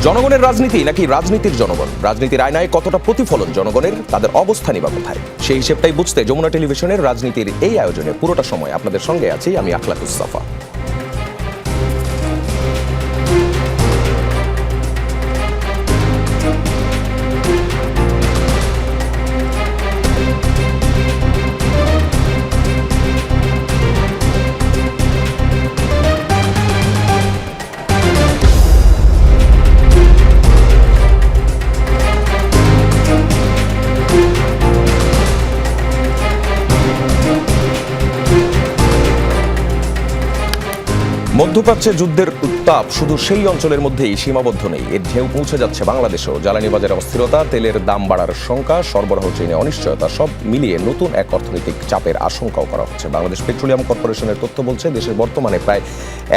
জনগণের রাজনীতি নাকি রাজনীতির জনগণ? রাজনীতির আয়নায় কতটা প্রতিফলন জনগণের, তাদের অবস্থানই বা কোথায়? সেই হিসেবটাই বুঝতে যমুনা টেলিভিশনের রাজনীতির এই আয়োজনে পুরোটা সময় আপনাদের সঙ্গে আছি আমি আখলাকুস সাফা। মধ্যপ্রাচ্যে যুদ্ধের উত্তাপ শুধু সেই অঞ্চলের মধ্যেই সীমাবদ্ধ নেই, এর ঢেউ পৌঁছে যাচ্ছে বাংলাদেশেও। জ্বালানি বাজারে অস্থিরতা, তেলের দাম বাড়ার শঙ্কা, সরবরাহ চেইনে অনিশ্চয়তা, সব মিলিয়ে নতুন এক অর্থনৈতিক চাপের আশঙ্কাও করা হচ্ছে। বাংলাদেশ পেট্রোলিয়াম কর্পোরেশনের তথ্য বলছে দেশের বর্তমানে প্রায়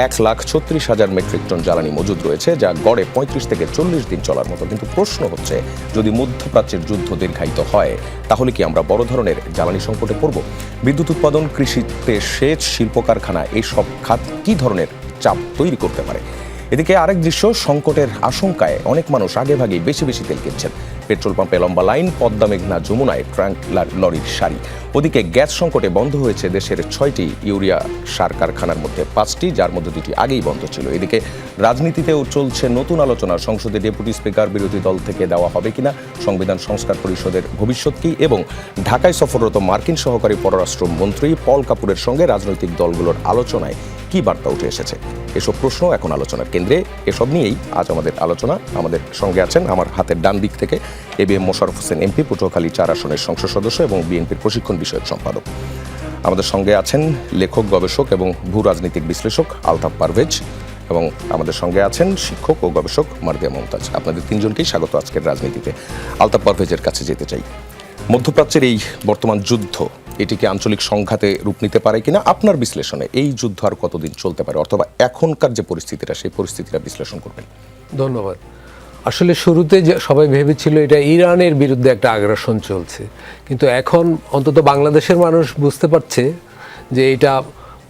1,36,000 মেট্রিক টন জ্বালানি মজুদ রয়েছে, যা গড়ে 35 থেকে 40 দিন চলার মতো। কিন্তু প্রশ্ন হচ্ছে, যদি মধ্যপ্রাচ্যের যুদ্ধ দীর্ঘায়িত হয় তাহলে কি আমরা বড় ধরনের জ্বালানি সংকটে পড়ব? বিদ্যুৎ উৎপাদন, কৃষিতে সেচ, শিল্প কারখানা, এইসব খাত কি ধরনের চাপ তৈরি করতে পারে? এদিকে আরেক দৃশ্য, সংকটের আশঙ্কায় অনেক মানুষ আগেভাগেই বেশি বেশি তেল কিনছেন। পেট্রোল পাম্পে লম্বা লাইন, পদ্মা মেঘনা যমুনায় ট্রাঙ্ক লরির সারি। ওদিকে গ্যাস সংকটে বন্ধ হয়েছে দেশের 6টি ইউরিয়া সার কারখানার মধ্যে 5টি, যার মধ্যে 2টি আগেই বন্ধ ছিল। এদিকে রাজনীতিতেও চলছে নতুন আলোচনা। সংসদে ডেপুটি স্পিকার বিরোধী দল থেকে দেওয়া হবে কিনা, সংবিধান সংস্কার পরিষদের ভবিষ্যৎ কি, এবং ঢাকায় সফররত মার্কিন সহকারী পররাষ্ট্রমন্ত্রী পল কাপুরের সঙ্গে রাজনৈতিক দলগুলোর আলোচনায় কি বার্তা উঠে এসেছে? এসব প্রশ্ন এখন আলোচনার কেন্দ্রে। এসব নিয়েই আজ আমাদের আলোচনা। আমাদের সঙ্গে আছেন আমার হাতের ডান দিক থেকে এবিএম মোশাররফ হোসেন এমপি, পটুয়াখালী 4 আসনের সংসদ সদস্য এবং বিএনপির প্রশিক্ষণ বিষয়ক সম্পাদক। আমাদের সঙ্গে আছেন লেখক, গবেষক এবং ভূ রাজনৈতিক বিশ্লেষক আলতাফ পারভেজ, এবং আমাদের সঙ্গে আছেন শিক্ষক ও গবেষক মারদিয়া মমতাজ। আপনাদের তিনজনকেই স্বাগত আজকের রাজনীতিতে। আলতাফ পারভেজের কাছে যেতে চাই। মধ্যপ্রাচ্যের এই বর্তমান যুদ্ধ, এটিকে আঞ্চলিক সংঘাতে রূপ নিতে পারে কিনা আপনার বিশ্লেষণে? এই যুদ্ধ আর কতদিন চলতে পারে, অথবা এখনকার যে পরিস্থিতিটা, সেই পরিস্থিতিটা বিশ্লেষণ করবেন। ধন্যবাদ। আসলে শুরুতে যে সবাই ভেবেছিল এটা ইরানের বিরুদ্ধে একটা আগ্রাসন চলছে, কিন্তু এখন অন্তত বাংলাদেশের মানুষ বুঝতে পারছে যে এটা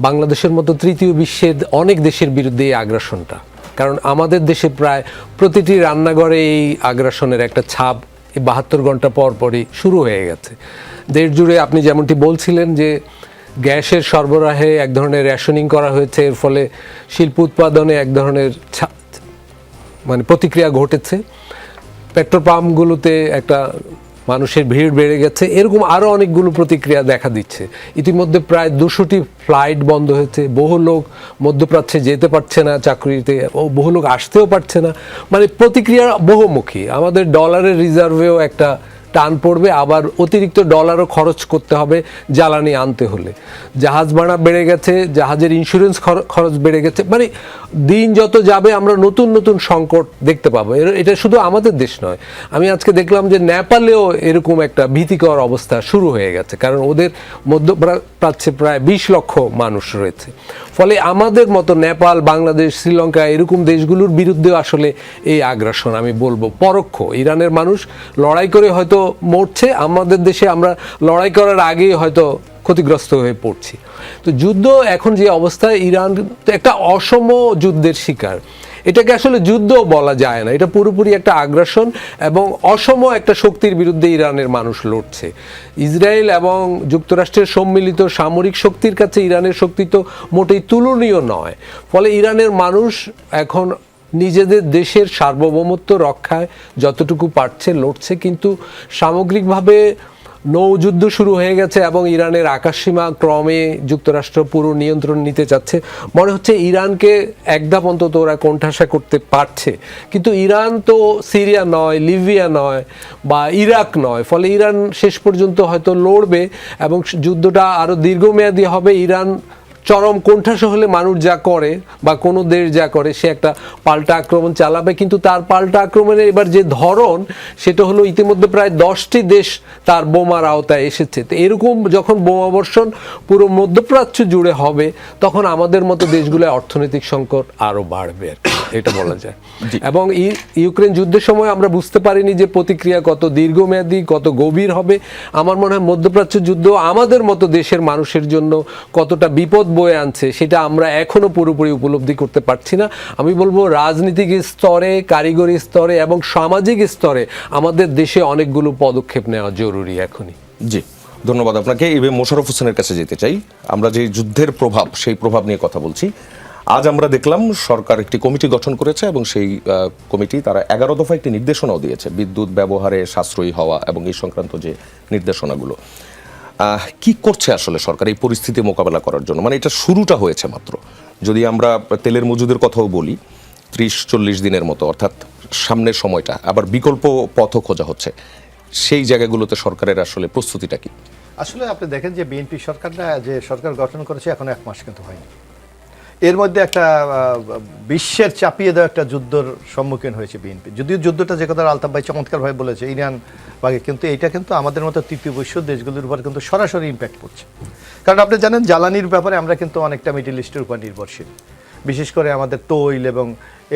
বাংলাদেশের মতো তৃতীয় বিশ্বের অনেক দেশের বিরুদ্ধে এই আগ্রাসনটা। কারণ আমাদের দেশে প্রায় প্রতিটি রান্নাঘরে এই আগ্রাসনের একটা ছাপ 72 ঘন্টা পর পরই শুরু হয়ে গেছে। দেশ জুড়ে আপনি যেমনটি বলছিলেন যে গ্যাসের সরবরাহে এক ধরনের রেশনিং করা হয়েছে, এর ফলে শিল্প উৎপাদনে এক ধরনের প্রতিক্রিয়া ঘটেছে। পেট্রোল পাম্পগুলোতে একটা মানুষের ভিড় বেড়ে গেছে, এরকম আরও অনেকগুলো প্রতিক্রিয়া দেখা দিচ্ছে। ইতিমধ্যে প্রায় 200টি ফ্লাইট বন্ধ হয়েছে, বহু লোক মধ্যপ্রাচ্যে যেতে পারছে না চাকরিতে, বহু লোক আসতেও পারছে না। প্রতিক্রিয়া বহুমুখী। আমাদের ডলারের রিজার্ভেও একটা টান পড়বে, আবার অতিরিক্ত ডলারও খরচ করতে হবে জ্বালানি আনতে হলে। জাহাজ ভাড়া বেড়ে গেছে, জাহাজের ইন্স্যুরেন্স খরচ বেড়ে গেছে। দিন যত যাবে আমরা নতুন নতুন সংকট দেখতে পাবো। এটা শুধু আমাদের দেশ নয়, আমি আজকে দেখলাম যে নেপালেও এরকম একটা ভীতিকর অবস্থা শুরু হয়ে গেছে, কারণ ওদের মধ্যপ্রাচ্যে প্রায় 20 লক্ষ মানুষ রয়েছে। ফলে আমাদের মতো নেপাল, বাংলাদেশ, শ্রীলঙ্কা এরকম দেশগুলোর বিরুদ্ধেও আসলে এই আগ্রাসন, আমি বলবো পরোক্ষ। ইরানের মানুষ লড়াই করে হয়তো মরছে, আমাদের দেশে আমরা লড়াই করার আগেই হয়তো ক্ষতিগ্রস্ত হয়ে পড়ছি। তো যুদ্ধ এখন যে অবস্থায়, ইরান একটা অসম যুদ্ধের শিকার। এটাকে আসলে যুদ্ধ বলা যায় না, এটা পুরোপুরি একটা আগ্রাসন এবং অসম একটা শক্তির বিরুদ্ধে ইরানের মানুষ লড়ছে। ইসরায়েল এবং যুক্তরাষ্ট্রের সম্মিলিত সামরিক শক্তির কাছে ইরানের শক্তি তো মোটেই তুলনীয় নয়। ফলে ইরানের মানুষ এখন নিজেদের দেশের সার্বভৌমত্ব রক্ষায় যতটুকু পারছে লড়ছে, কিন্তু সামগ্রিকভাবে নৌযুদ্ধ শুরু হয়ে গেছে এবং ইরানের আকাশসীমা ক্রমে যুক্তরাষ্ট্র পুরো নিয়ন্ত্রণ নিতে চাচ্ছে। মনে হচ্ছে ইরানকে একধাপ অন্তত ওরা কোণঠাসা করতে পারছে, কিন্তু ইরান তো সিরিয়া নয়, লিবিয়া নয় বা ইরাক নয়। ফলে ইরান শেষ পর্যন্ত হয়তো লড়বে এবং যুদ্ধটা আরও দীর্ঘমেয়াদী হবে। ইরান চরম কোণঠাসা হলে মানুষ যা করে বা কোনো দেশ যা করে, সে একটা পাল্টা আক্রমণ চালাবে, কিন্তু তার পাল্টা আক্রমণের এবার যে ধরন, সেটা হলো ইতিমধ্যে প্রায় 10টি দেশ তার বোমার আওতায় এসেছে। তো এরকম যখন বোমাবর্ষণ পুরো মধ্যপ্রাচ্য জুড়ে হবে, তখন আমাদের মতো দেশগুলোয় অর্থনৈতিক সংকট আরও বাড়বে, এটা বলা যায়। এবং ইউক্রেন যুদ্ধের সময় আমরা বুঝতে পারিনি যে প্রতিক্রিয়া কত দীর্ঘমেয়াদী, কত গভীর হবে। আমার মনে হয় মধ্যপ্রাচ্য যুদ্ধ আমাদের মতো দেশের মানুষের জন্য কতটা বিপদ বয়ে আনছে সেটা আমরা এখনো পুরোপুরি উপলব্ধি করতে পারছি না। আমি বলবো রাজনীতিক স্তরে, কারিগরি স্তরে এবং সামাজিক স্তরে আমাদের দেশে অনেকগুলো পদক্ষেপ নেওয়া জরুরি এখনই। জি, ধন্যবাদ আপনাকে। এবার মোশাররফ হোসেনের কাছে যেতে চাই। আমরা যে যুদ্ধের প্রভাব, সেই প্রভাব নিয়ে কথা বলছি। আজ আমরা দেখলাম সরকার একটি কমিটি গঠন করেছে এবং সেই কমিটি তারা 11 দফা একটি নির্দেশনাও দিয়েছে, বিদ্যুৎ ব্যবহারে সাশ্রয়ী হওয়া এবং এই সংক্রান্ত যে নির্দেশনাগুলো। কি করছে আসলে সরকার এই পরিস্থিতি মোকাবেলা করার জন্য? মানে এটা শুরুটা হয়েছে মাত্র। যদি আমরা তেলের মজুদের কথাও বলি, 30-40 দিনের মতো, অর্থাৎ সামনের সময়টা, আবার বিকল্প পথও খোঁজা হচ্ছে। সেই জায়গাগুলোতে সরকারের আসলে প্রস্তুতিটা কি? আসলে আপনি দেখেন যে বিএনপি সরকারটা যে সরকার গঠন করেছে এখন 1 মাস কিন্তু হয়নি। এর মধ্যে একটা বিশ্বের চাপিয়ে দেওয়া একটা যুদ্ধর সম্মুখীন হয়েছে বিএনপি। যদিও যুদ্ধটা যে কথা আলতাফ ভাই চমৎকারভাবে বলেছে, ইরান বাগে, কিন্তু এটা কিন্তু আমাদের মতো তৃতীয় বিশ্ব দেশগুলোর উপর কিন্তু সরাসরি ইম্প্যাক্ট পড়ছে। কারণ আপনি জানেন জ্বালানির ব্যাপারে আমরা কিন্তু অনেকটা মিডল ইস্টের উপর নির্ভরশীল। বিশেষ করে আমাদের তৈল এবং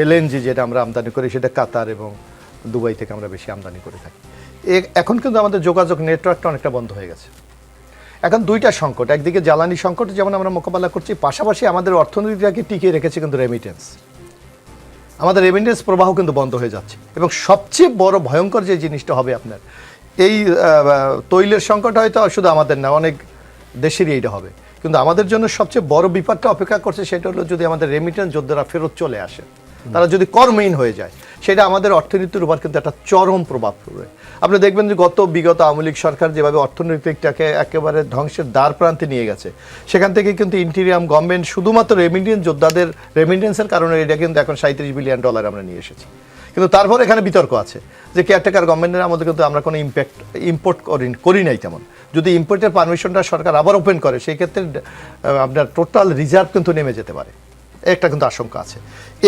এলএনজি যেটা আমরা আমদানি করি সেটা কাতার এবং দুবাই থেকে আমরা বেশি আমদানি করে থাকি। এখন কিন্তু আমাদের যোগাযোগ নেটওয়ার্কটা অনেকটা বন্ধ হয়ে গেছে। এখন দুইটা সংকট, একদিকে জ্বালানি সংকট যেমন আমরা মোকাবেলা করছি, পাশাপাশি আমাদের অর্থনীতিটাকে টিকিয়ে রেখেছে কিন্তু রেমিটেন্স। আমাদের রেমিটেন্স প্রবাহ কিন্তু বন্ধ হয়ে যাচ্ছে এবং সবচেয়ে বড় ভয়ঙ্কর যে জিনিসটা হবে আপনার এই তৈলের সংকট হয়তো শুধু আমাদের না, অনেক দেশেরই এইটা হবে, কিন্তু আমাদের জন্য সবচেয়ে বড় বিপদটা অপেক্ষা করছে সেটা হলো যদি আমাদের রেমিটেন্স যোদ্ধারা ফেরত চলে আসে, তারা যদি কর্মহীন হয়ে যায়, সেটা আমাদের অর্থনীতির উপর কিন্তু একটা চরম প্রভাব পড়বে। আপনি দেখবেন যে বিগত আওয়ামী লীগ সরকার যেভাবে অর্থনৈতিকটাকে একেবারে ধ্বংসের দ্বার প্রান্তে নিয়ে গেছে, সেখান থেকে কিন্তু ইন্টেরিয়াম গভর্নমেন্ট শুধুমাত্র রেমিটেন্স যোদ্ধাদের রেমিটেন্সের কারণে এটা কিন্তু এখন $37 বিলিয়ন আমরা নিয়ে এসেছি। কিন্তু তারপর এখানে বিতর্ক আছে যে কেয়ারটেকার গভর্নমেন্টের আমাদের কিন্তু আমরা কোনো ইম্পোর্ট করি নাই তেমন। যদি ইম্পোর্টের পারমিশনটা সরকার আবার ওপেন করে, সেই ক্ষেত্রে আপনার টোটাল রিজার্ভ কিন্তু নেমে যেতে পারে, একটা কিন্তু আশঙ্কা আছে।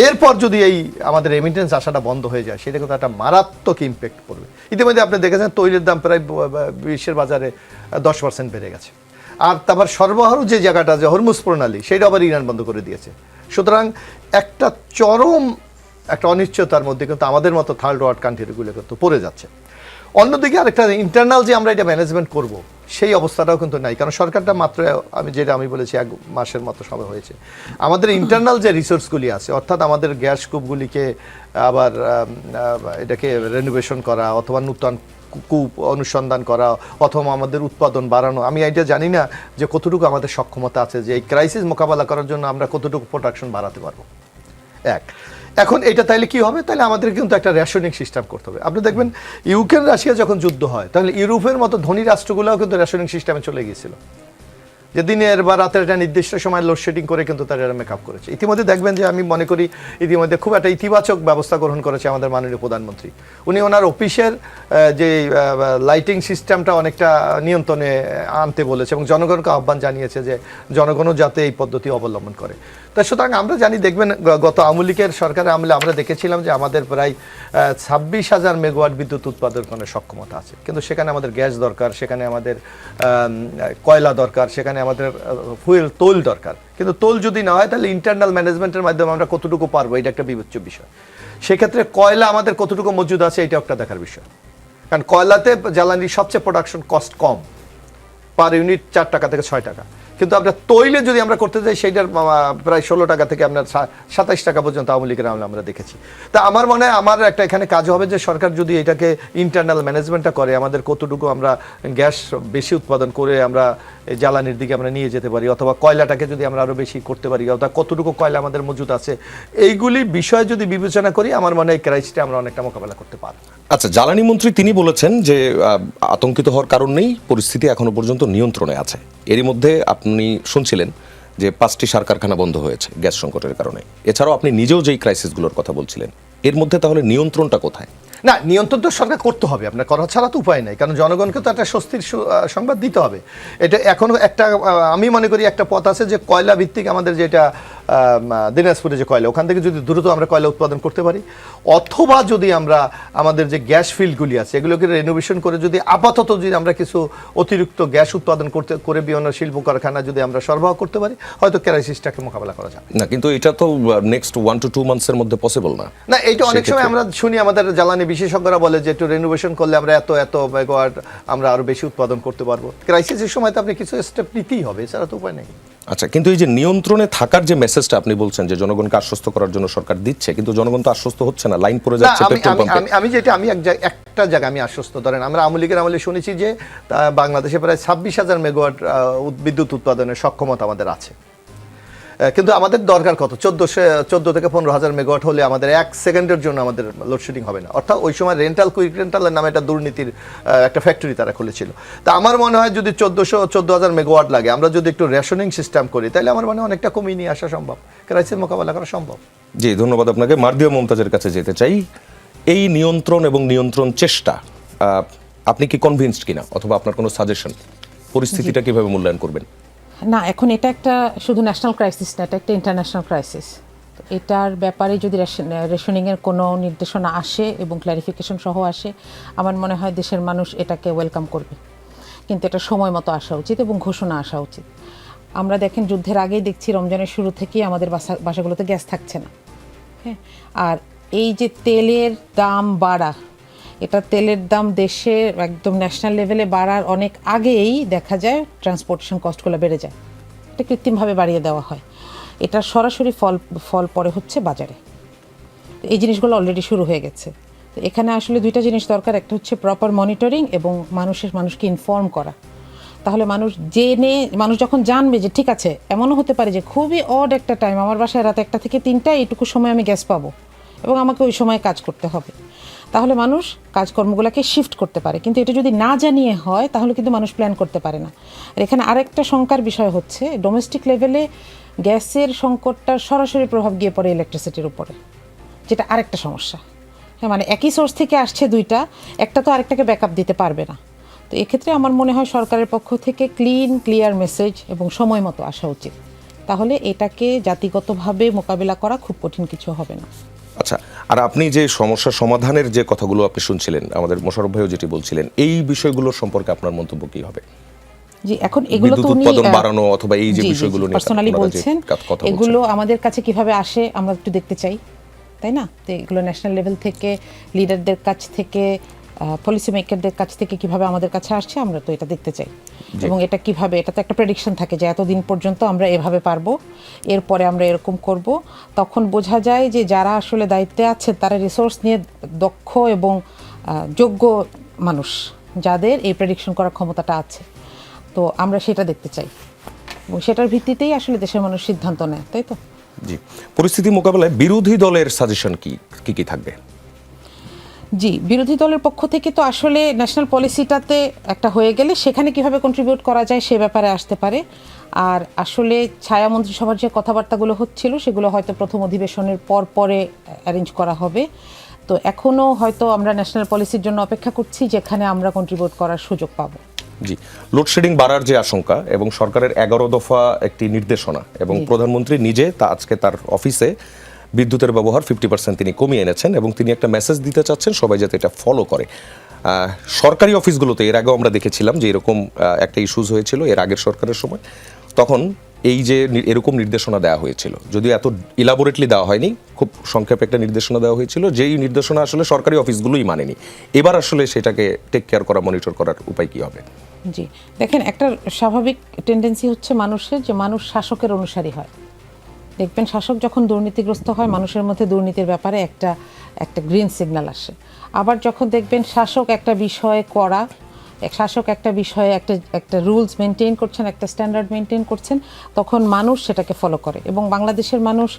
এরপর যদি এই আমাদের রেমিটেন্স আসাটা বন্ধ হয়ে যায়, সেটা কিন্তু একটা মারাত্মক ইম্প্যাক্ট পড়বে। ইতিমধ্যে আপনি দেখেছেন তৈলের দাম প্রায় বিশ্বের বাজারে 10% বেড়ে গেছে। আর তারপর সরবরাহ যে জায়গাটা যে হরমুজ প্রণালী, সেটা আবার ইরান বন্ধ করে দিয়েছে। সুতরাং একটা চরম একটা অনিশ্চয়তার মধ্যে কিন্তু আমাদের মতো থার্ড ওয়ার্ল্ড কান্ট্রিগুলো কিন্তু পড়ে যাচ্ছে। অন্যদিকে আরেকটা ইন্টারনাল যে আমরা এটা ম্যানেজমেন্ট করব, সেই অবস্থাটাও কিন্তু নাই, কারণ সরকারটা মাত্র আমি বলেছি 1 মাসের মতো সময় হয়েছে। আমাদের ইন্টারনাল যে রিসোর্সগুলি আছে, অর্থাৎ আমাদের গ্যাস কূপগুলিকে আবার এটাকে রেনোভেশন করা অথবা নূতন কূপ অনুসন্ধান করা অথবা আমাদের উৎপাদন বাড়ানো, আমি এটা জানি না যে কতটুকু আমাদের সক্ষমতা আছে যে এই ক্রাইসিস মোকাবেলা করার জন্য আমরা কতটুকু প্রোডাকশন বাড়াতে পারবো। এখন এটা তাইলে কি হবে? তাহলে আমাদের কিন্তু একটা রেশনিং সিস্টেম করতে হবে। আপনি দেখবেন ইউক্রেন রাশিয়া যখন যুদ্ধ হয়, তাহলে ইউরোপের মতো ধনী রাষ্ট্রগুলোও কিন্তু রেশনিং সিস্টেমে চলে গিয়েছিল, যে দিনের বা রাতের একটা নির্দিষ্ট সময় লোডশেডিং করে কিন্তু তারা মেকআপ করেছে। ইতিমধ্যে দেখবেন যে আমি মনে করি ইতিমধ্যে খুব একটা ইতিবাচক ব্যবস্থা গ্রহণ করেছে আমাদের মাননীয় প্রধানমন্ত্রী। উনি ওনার অফিসের যে লাইটিং সিস্টেমটা অনেকটা নিয়ন্ত্রণে আনতে বলেছে এবং জনগণকে আহ্বান জানিয়েছে যে জনগণও যাতে এই পদ্ধতি অবলম্বন করে। তা সুতরাং আমরা জানি, দেখবেন গত আওয়ামী লীগের সরকারের আমলে আমরা দেখেছিলাম যে আমাদের প্রায় 26,000 মেগাওয়াট বিদ্যুৎ উৎপাদনের সক্ষমতা আছে, কিন্তু সেখানে আমাদের গ্যাস দরকার, সেখানে আমাদের কয়লা দরকার, সেখানে আমাদের তৈল দরকার। কিন্তু তৈল যদি না হয়, তাহলে ইন্টারনাল ম্যানেজমেন্টের মাধ্যমে আমরা কতটুকু পারবো, এটা একটা বিবেচ্য বিষয়। সেক্ষেত্রে কয়লা আমাদের কতটুকু মজুদ আছে, এটা একটা দেখার বিষয়। কারণ কয়লাতে জ্বালানির সবচেয়ে প্রোডাকশন কস্ট কম, পার ইউনিট 4 টাকা থেকে 6 টাকা। কিন্তু আমরা তৈলে যদি আমরা করতে যাই, সেইটার প্রায় 16 টাকা থেকে আপনার 27 টাকা পর্যন্ত আওয়ামী লীগের আমলে আমরা দেখেছি। তা আমার মনে হয় আমার একটা এখানে কাজ হবে যে সরকার যদি এটাকে ইন্টারনাল ম্যানেজমেন্টটা করে, আমাদের কতটুকু আমরা গ্যাস বেশি উৎপাদন করে আমরা জ্বালানির দিকে আমরা নিয়ে যেতে পারি, অথবা কয়লাটাকে যদি আমরা আরও বেশি করতে পারি, অথবা কতটুকু কয়লা আমাদের মজুদ আছে, এইগুলি বিষয় যদি বিবেচনা করি, আমার মনে হয় এই ক্রাইসিসটা আমরা অনেকটা মোকাবেলা করতে পারব। আচ্ছা, জ্বালানি মন্ত্রী তিনি বলেছেন যে আতঙ্কিত হওয়ার কারণ নেই, পরিস্থিতি এখনো পর্যন্ত নিয়ন্ত্রণে আছে। এরই মধ্যে আপনি শুনছিলেন যে 5টি সার কারখানা বন্ধ হয়েছে গ্যাস সংকটের কারণে। এছাড়াও আপনি নিজেও যেই ক্রাইসিসগুলোর কথা বলছিলেন, এর মধ্যে তাহলে নিয়ন্ত্রণটা কোথায়? না, নিয়ন্ত্রণ তো সরকার করতে হবে, আপনার করা ছাড়া তো উপায় নাই, কারণ জনগণকে তো একটা স্বস্তির সংবাদ দিতে হবে। এটা এখনো একটা আমি মনে করি একটা পথ আছে যে কয়লা ভিত্তিক আমাদের যেটা দিনাজপুরে যে কয়লা, ওখান থেকে যদি দ্রুত আমরা কয়লা উৎপাদন করতে পারি, অথবা যদি আমরা আমাদের যে গ্যাস ফিল্ডগুলি আছে এগুলোকে রেনোভেশন করে যদি আপাতত যদি আমরা কিছু অতিরিক্ত গ্যাস উৎপাদন করে বিভিন্ন শিল্প কারখানা যদি আমরা সরবরাহ করতে পারি, হয়তো ক্রাইসিসটাকে মোকাবেলা করা যাবে। না, কিন্তু এটা তো নেক্সট 1 to 2 মান্থসের মধ্যে পসিবল না। না, এইটা অনেক সময় আমরা শুনি আমাদের জ্বালানি বিশেষজ্ঞরা বলে যে একটু রেনোভেশন করলে আমরা এত মেগাওয়াট আমরা আরো বেশি উৎপাদন করতে পারবো। ক্রাইসিসের সময় তো আপনি কিছু স্টেপ নিতেই হবে, এছাড়া তো উপায় নেই। আচ্ছা, কিন্তু এই যে নিয়ন্ত্রণে থাকার যে মেসেজটা আপনি বলছেন যে জনগণকে আশ্বস্ত করার জন্য সরকার দিচ্ছে, কিন্তু জনগণ তো আশ্বস্ত হচ্ছে না, লাইন পড়ে যাচ্ছে পেট্রোল পাম্পে। আমি একটা জায়গায় আমি আশ্বস্ত, ধরেন আমরা আওয়ামী লীগের আমলে শুনেছি যে বাংলাদেশে প্রায় 26,000 মেগাওয়াট বিদ্যুৎ উৎপাদনের সক্ষমতা আমাদের আছে, কিন্তু আমাদের দরকার কত? 14 থেকে 15,000 মেগাওয়াট হলে আমাদের 1 সেকেন্ডের জন্য আমাদের লোডশেডিং হবে না। অর্থাৎ ওই সময় কুইক রেন্টালের নামে একটা দুর্নীতির একটা ফ্যাক্টরি তারা খুলেছিল। তা আমার মনে হয় যদি 14,000 মেগাওয়াট লাগে, আমরা যদি একটু রেশনিং সিস্টেম করি, তাহলে আমার মনে হয় অনেকটা কমিয়ে নিয়ে আসা সম্ভব, ক্রাইসিস মোকাবেলা করা সম্ভব। জি, ধন্যবাদ আপনাকে। মার্দিয়া মমতাজের কাছে যেতে চাই। এই নিয়ন্ত্রণ এবং নিয়ন্ত্রণ চেষ্টা, আপনি কি কনভিন্সড কিনা, অথবা আপনার কোনো সাজেশন, পরিস্থিতিটা কিভাবে মূল্যায়ন করবেন? না, এখন এটা একটা শুধু ন্যাশনাল ক্রাইসিস না, এটা একটা ইন্টারন্যাশনাল ক্রাইসিস। এটার ব্যাপারে যদি রেশনিংয়ের কোনো নির্দেশনা আসে এবং ক্ল্যারিফিকেশন সহ আসে, আমার মনে হয় দেশের মানুষ এটাকে ওয়েলকাম করবে। কিন্তু এটা সময় মতো আসা উচিত এবং ঘোষণা আসা উচিত। আমরা দেখেন যুদ্ধের আগেই দেখছি রমজানের শুরু থেকেই আমাদের বাসাগুলোতে গ্যাস থাকছে না। হ্যাঁ, আর এই যে তেলের দাম বাড়া, এটা তেলের দাম দেশে একদম ন্যাশনাল লেভেলে বাড়ার অনেক আগেই দেখা যায় ট্রান্সপোর্টেশন কস্টগুলো বেড়ে যায়। এটা কৃত্রিমভাবে বাড়িয়ে দেওয়া হয়। এটা সরাসরি ফল পরে হচ্ছে বাজারে। এই জিনিসগুলো অলরেডি শুরু হয়ে গেছে। তো এখানে আসলে দুইটা জিনিস দরকার, একটা হচ্ছে প্রপার মনিটরিং এবং মানুষকে ইনফর্ম করা। তাহলে মানুষ যখন জানবে যে ঠিক আছে, এমনও হতে পারে যে খুবই অড একটা টাইম, আমার বাসায় রাত 1টা থেকে 3টা এইটুকু সময় আমি গ্যাস পাবো এবং আমাকে ওই সময় কাজ করতে হবে, তাহলে মানুষ কাজকর্মগুলোকে শিফট করতে পারে। কিন্তু এটা যদি না জানিয়ে হয় তাহলে কিন্তু মানুষ প্ল্যান করতে পারে না। আর এখানে আরেকটা শঙ্কার বিষয় হচ্ছে ডোমেস্টিক লেভেলে গ্যাসের সংকটটার সরাসরি প্রভাব গিয়ে পড়ে ইলেকট্রিসিটির উপরে, যেটা আরেকটা সমস্যা। হ্যাঁ, মানে একই সোর্স থেকে আসছে দুইটা, একটা তো আরেকটাকে ব্যাকআপ দিতে পারবে না। তো এক্ষেত্রে আমার মনে হয় সরকারের পক্ষ থেকে ক্লিয়ার মেসেজ এবং সময় মতো আসা উচিত। তাহলে এটাকে জাতিগতভাবে মোকাবিলা করা খুব কঠিন কিছু হবে না। আচ্ছা, আর আপনি যে সমস্যা সমাধানের যে কথাগুলো আপনি শুনছিলেন, আমাদের মোশাররফ ভাইও যেটি বলছিলেন, এই বিষয়গুলো সম্পর্কে আপনার মন্তব্য কি হবে? জি, এখন এগুলো তো উনি উৎপাদন বাড়ানো অথবা এই যে বিষয়গুলো নিয়ে পার্সোনালি বলছেন, এগুলো আমাদের কাছে কিভাবে আসে আমরা একটু দেখতে চাই, তাই না? তো এগুলো ন্যাশনাল লেভেল থেকে লিডারদের কাছ থেকে, পলিসি মেকারদের কাছ থেকে কিভাবে আমাদের কাছে আসছে আমরা তো এটা দেখতে চাই। এবং এটা কিভাবে, এটা তো একটা প্রেডিকশন থাকে যে এতদিন পর্যন্ত আমরা এভাবে পারবো, এরপরে আমরা এরকম করব। তখন বোঝা যায় যে যারা আসলে দায়িত্বে আছে তারা রিসোর্স নিয়ে দক্ষ এবং যোগ্য মানুষ, যাদের এই প্রেডিকশন করার ক্ষমতাটা আছে। তো আমরা সেটা দেখতে চাই এবং সেটার ভিত্তিতেই আসলে দেশের মানুষ সিদ্ধান্ত নেয়, তাই তো? জি, পরিস্থিতি মোকাবেলায় বিরোধী দলের সাজেশন কি থাকবে? জি, বিরোধী দলের পক্ষ থেকে তো আসলে ন্যাশনাল পলিসিটাতে একটা হয়ে গেলে সেখানে কিভাবে কন্ট্রিবিউট করা যায় সে ব্যাপারে আসতে পারে। আর আসলে ছায়া মন্ত্রিসভার যে কথাবার্তাগুলো হচ্ছিল সেগুলো হয়তো প্রথম অধিবেশনের পরে অ্যারেঞ্জ করা হবে। তো এখনও হয়তো আমরা ন্যাশনাল পলিসির জন্য অপেক্ষা করছি, যেখানে আমরা কন্ট্রিবিউট করার সুযোগ পাবো। জি, লোডশেডিং বাড়ার যে আশঙ্কা এবং সরকারের 11 দফা একটি নির্দেশনা এবং প্রধানমন্ত্রী নিজে আজকে তার অফিসে বিদ্যুতের ব্যবহার 50% তিনি কমিয়ে এনেছেন এবং তিনি একটা মেসেজ দিতে চাচ্ছেন সবাই যাতে এটা ফলো করে। সরকারি অফিসগুলোতে এর আগেও আমরা দেখেছিলাম যে এরকম একটা ইস্যুজ হয়েছিল এর আগের সরকারের সময়, তখন এই যে এরকম নির্দেশনা দেওয়া হয়েছিল, যদিও এত ইলাবোরেটলি দেওয়া হয়নি, খুব সংক্ষেপে একটা নির্দেশনা দেওয়া হয়েছিল, যেই নির্দেশনা আসলে সরকারি অফিসগুলোই মানেনি। এবার আসলে সেটাকে টেক কেয়ার করা, মনিটর করার উপায় কি হবে? জি, দেখেন, একটা স্বাভাবিক টেন্ডেন্সি হচ্ছে মানুষের, যে মানুষ শাসকের অনুসারী হয়। দেখবেন শাসক যখন দুর্নীতিগ্রস্ত হয় মানুষের মধ্যে দুর্নীতির ব্যাপারে একটা গ্রিন সিগন্যাল আসে। আবার যখন দেখবেন শাসক একটা বিষয়ে শাসক একটা বিষয়ে একটা রুলস মেনটেন করছেন, একটা স্ট্যান্ডার্ড মেনটেন করছেন, তখন মানুষ সেটাকে ফলো করে এবং বাংলাদেশের মানুষ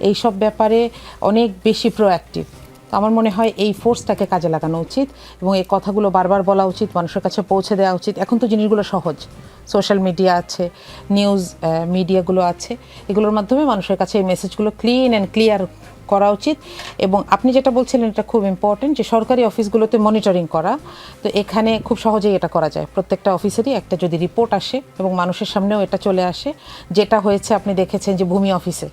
এই সব ব্যাপারে অনেক বেশি প্রোঅ্যাক্টিভ। তো আমার মনে হয় এই ফোর্সটাকে কাজে লাগানো উচিত এবং এই কথাগুলো বারবার বলা উচিত, মানুষের কাছে পৌঁছে দেওয়া উচিত। এখন তো জিনিসগুলো সহজ, সোশ্যাল মিডিয়া আছে, নিউজ মিডিয়াগুলো আছে, এগুলোর মাধ্যমে মানুষের কাছে এই মেসেজগুলো ক্লিয়ার করা উচিত। এবং আপনি যেটা বলছিলেন এটা খুব ইম্পর্টেন্ট, যে সরকারি অফিসগুলোতে মনিটরিং করা। তো এখানে খুব সহজেই এটা করা যায়, প্রত্যেকটা অফিসেরই একটা যদি রিপোর্ট আসে এবং মানুষের সামনেও এটা চলে আসে, যেটা হয়েছে আপনি দেখেছেন যে ভূমি অফিসে,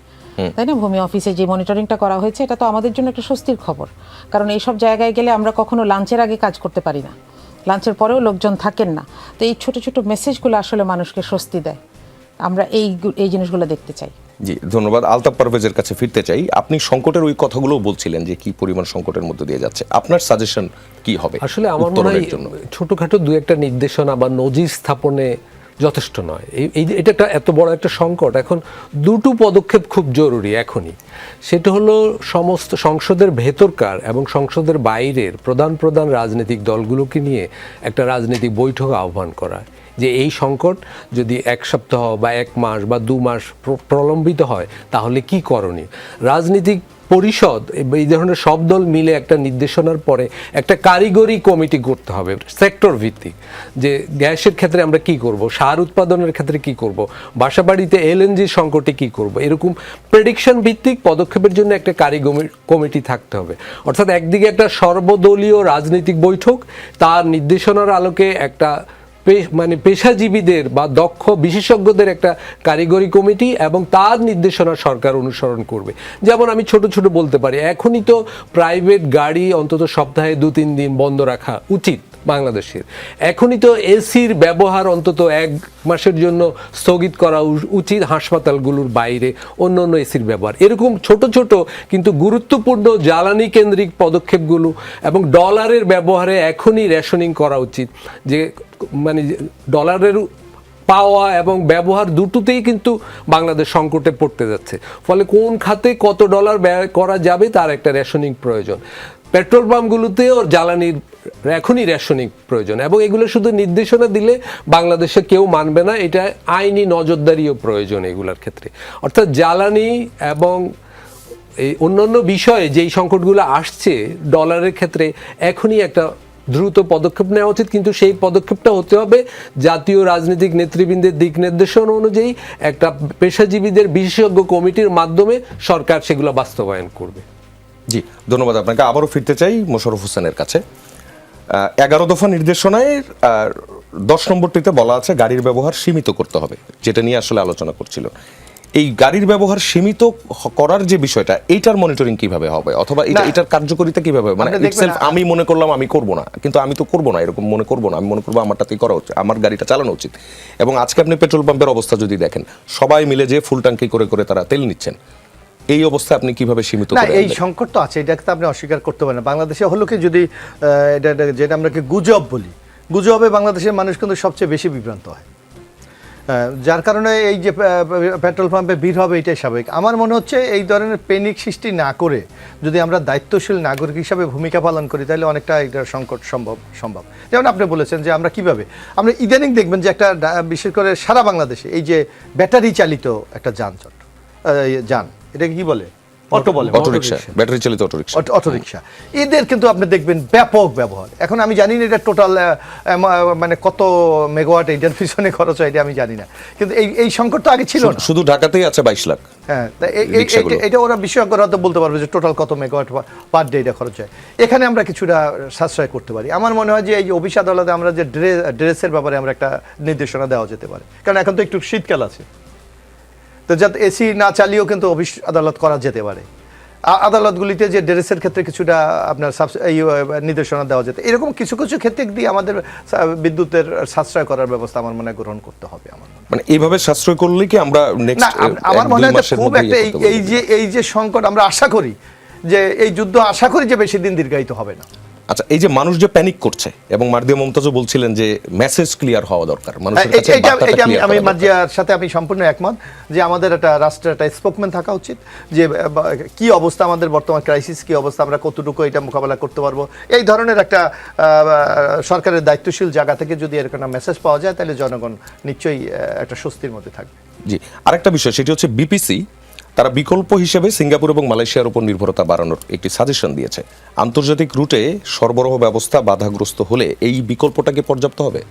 তাই না, ভূমি অফিসে যে মনিটরিংটা করা হয়েছে, এটা তো আমাদের জন্য একটা স্বস্তির খবর। কারণ এইসব জায়গায় গেলে আমরা কখনো লাঞ্চের আগে কাজ করতে পারি না, লাঞ্চের পরেও লোকজন থাকেন না। তো এই ছোট ছোট মেসেজগুলো আসলে মানুষকে স্বস্তি দেয়। আমরা এই জিনিসগুলো দেখতে চাই। জি, ধন্যবাদ। আলতাফ পারভেজের কাছে ফিরতে চাই। আপনি সংকটের ওই কথাগুলো বলছিলেন যে কি পরিমাণ সংকটের মধ্যে দিয়ে যাচ্ছে, আপনার সাজেশন কি হবে? আসলে আমার মনে হয় ছোটখাটো দু একটা নির্দেশনা বা নজির স্থাপনে যথেষ্ট নয়। এটা একটা এত বড় একটা সংকট, এখন দুটো পদক্ষেপ খুব জরুরি এখনই। সেটা হলো সমস্ত সংসদের ভেতরকার এবং সংসদের বাইরের প্রধান প্রধান রাজনৈতিক দলগুলোকে নিয়ে একটা রাজনৈতিক বৈঠক আহ্বান করা, যে এই সংকট যদি 1 সপ্তাহ বা 1 মাস বা 2 মাস প্রলম্বিত হয় তাহলে কি করণীয়। রাজনৈতিক পরিষদ এই ধরনের সব দল মিলে একটা নির্দেশনার পরে একটা কারিগরি কমিটি করতে হবে সেক্টর ভিত্তিক, যে গ্যাসের ক্ষেত্রে আমরা কি করব, সার উৎপাদনের ক্ষেত্রে কি করব, বাসাবাড়িতে এলএনজি সংকটে কি করব, এরকম প্রেডিকশন ভিত্তিক পদক্ষেপের জন্য একটা কারিগরি কমিটি থাকতে হবে। অর্থাৎ একদিকে একটা সর্বদলীয় রাজনৈতিক বৈঠক, তার নির্দেশনার আলোকে একটা মানে পেশাজীবীদের বা দক্ষ বিশেষজ্ঞদের একটা কারিগরি কমিটি এবং তার নির্দেশনা সরকার অনুসরণ করবে। যেমন আমি ছোট ছোট বলতে পারি, এখনই তো প্রাইভেট গাড়ি অন্তত সপ্তাহে 2-3 দিন বন্ধ রাখা উচিত বাংলাদেশের। এখনই তো এসির ব্যবহার অন্তত 1 মাসের জন্য স্থগিত করা উচিত হাসপাতালগুলোর বাইরে, অন্য অন্য এসির ব্যবহার। এরকম ছোট ছোট কিন্তু গুরুত্বপূর্ণ জ্বালানি কেন্দ্রিক পদক্ষেপগুলো এবং ডলারের ব্যবহারে এখনই রেশনিং করা উচিত, যে মানে ডলারের পাওয়া এবং ব্যবহার দুটোতেই কিন্তু বাংলাদেশ সংকটে পড়তে যাচ্ছে। ফলে কোন খাতে কত ডলার ব্যয় করা যাবে তার একটা রেশনিং প্রয়োজন। পেট্রোল পাম্পগুলোতেও জ্বালানির এখনই রেশনিং প্রয়োজন, এবং এগুলো শুধু নির্দেশনা দিলে বাংলাদেশে কেউ মানবে না, এটা আইনি নজরদারিও প্রয়োজন এগুলোর ক্ষেত্রে। অর্থাৎ জ্বালানি এবং এই অন্যান্য বিষয়ে যেই সংকটগুলো আসছে ডলারের ক্ষেত্রে এখনই একটা দ্রুত পদক্ষেপ নেওয়া উচিত, কিন্তু সেই পদক্ষেপটা হতে হবে জাতীয় রাজনৈতিক নেতৃবৃন্দের দিক নির্দেশনা অনুযায়ী একটা পেশাজীবীদের বিশেষজ্ঞ কমিটির মাধ্যমে সরকার সেগুলো বাস্তবায়ন করবে। জি, ধন্যবাদ আপনাকে। আবারও ফিরতে চাই মোশাররফ হোসেনের কাছে। 11 দফা নির্দেশনায় 10 নম্বরটিতে বলা আছে গাড়ির ব্যবহার সীমিত করতে হবে, যেটা নিয়ে আসলে আলোচনা করছিল। এই গাড়ির ব্যবহার সীমিত করার যে বিষয়টা, এইটার মনিটরিং কিভাবে হবে, অথবা এটার কার্যকারিতা কিভাবে হবে? মানে ইটসেলফ আমি মনে করলাম আমি করব না, কিন্তু আমি তো করব না, এরকম মনে করব না, আমি মনে করবো আমারটাতেই করা উচিত, আমার গাড়িটা চালানো উচিত। এবং আজকে আপনি পেট্রোল পাম্পের অবস্থা যদি দেখেন, সবাই মিলে যে ফুল ট্যাঙ্কি করে করে তারা তেল নিচ্ছেন, এই অবস্থায় আপনি কিভাবে সীমিত না, করেন? এই সংকট তো আছে, এটাকে তো আপনি অস্বীকার করতে পারেন না। বাংলাদেশে হলো কি, যদি যেটা আমরা কি গুজব বলি, গুজবে বাংলাদেশের মানুষ কিন্তু সবচেয়ে বেশি বিভ্রান্ত হয়, যার কারণে এই যে পেট্রোল পাম্পে ভিড় হবে এটাই স্বাভাবিক। আমার মনে হচ্ছে এই ধরনের প্যানিক সৃষ্টি না করে যদি আমরা দায়িত্বশীল নাগরিক হিসাবে ভূমিকা পালন করি, তাহলে অনেকটা এটা সংকট সম্ভব। যেমন আপনি বলেছেন যে আমরা কিভাবে, আমরা ইদানিং দেখবেন যে একটা বিশেষ করে সারা বাংলাদেশে এই যে ব্যাটারি চালিত একটা যান, এটাকে কি বলে, অটো বলে, অটোরিকশা, ব্যাটারি চালিত অটোরিকশা, এদের কিন্তু আপনি দেখবেন ব্যাপক ব্যবহার। এখন আমি জানি না এটা টোটাল মানে কত মেগাওয়াট এটার পিছনে খরচ হয়, এটা আমি জানি না, কিন্তু এই সংকট তো আগে ছিল না। শুধু ঢাকাতেই আছে 22 লাখ। হ্যাঁ, এটা ওরা বিশেষজ্ঞরা তো বলতে পারবে যে টোটাল কত মেগাওয়াট পার ডে এটা খরচ হয়। এখানে আমরা কিছুটা সাশ্রয় করতে পারি। আমার মনে হয় যে এই যে অফিস আদালতে আমরা যে ড্রেসের ব্যাপারে আমরা একটা নির্দেশনা দেওয়া যেতে পারে, কারণ এখন তো একটু শীতকাল আছে, তো যাতে এসি না চালিয়েও কিন্তু অফিস আদালত করা যেতে পারে। আদালতগুলিতে যে ড্রেসের ক্ষেত্রে কিছুটা আপনার নির্দেশনা দেওয়া যেতে, এরকম কিছু কিছু ক্ষেত্রে দিয়ে আমাদের বিদ্যুতের সাশ্রয় করার ব্যবস্থা আমার মনে হয় গ্রহণ করতে হবে। আমার মানে এইভাবে সাশ্রয় করলে কি আমরা নেক্সট আমার মনে হয় খুব একটা এই যে সংকট, আমরা আশা করি যে এই যুদ্ধ আশা করি যে বেশি দিন দীর্ঘায়িত হবে না। আচ্ছা, এই যে মানুষ যে প্যানিক করছে, এবং মার্জিয়া মমতাজও বলছিলেন যে মেসেজ ক্লিয়ার হওয়া দরকার মানুষের কাছে, আমি মার্জিয়ার সাথে আমি সম্পূর্ণ একমত যে আমাদের একটা রাষ্ট্রের একটা স্পোকম্যান থাকা উচিত, যে কি অবস্থা আমাদের বর্তমান ক্রাইসিস, কি অবস্থা, আমরা কতটুকু এটা মোকাবেলা করতে পারবো, এই ধরনের একটা সরকারের দায়িত্বশীল জায়গা থেকে যদি এরকম মেসেজ পাওয়া যায়, তাহলে জনগণ নিশ্চয়ই একটা স্বস্তির মধ্যে থাকবে। জি, আরেকটা বিষয়, সেটি হচ্ছে বিপিসি তারা বিকল্প হিসেবে সিঙ্গাপুর এবং মালয়েশিয়ার উপর নির্ভরতা বাড়ানোর একটি সাজেশন দিয়েছে। আন্তর্জাতিক রুটে সরবরাহ ব্যবস্থা বাধাগ্রস্ত হলে এই বিকল্পটা কি পর্যাপ্ত হবে?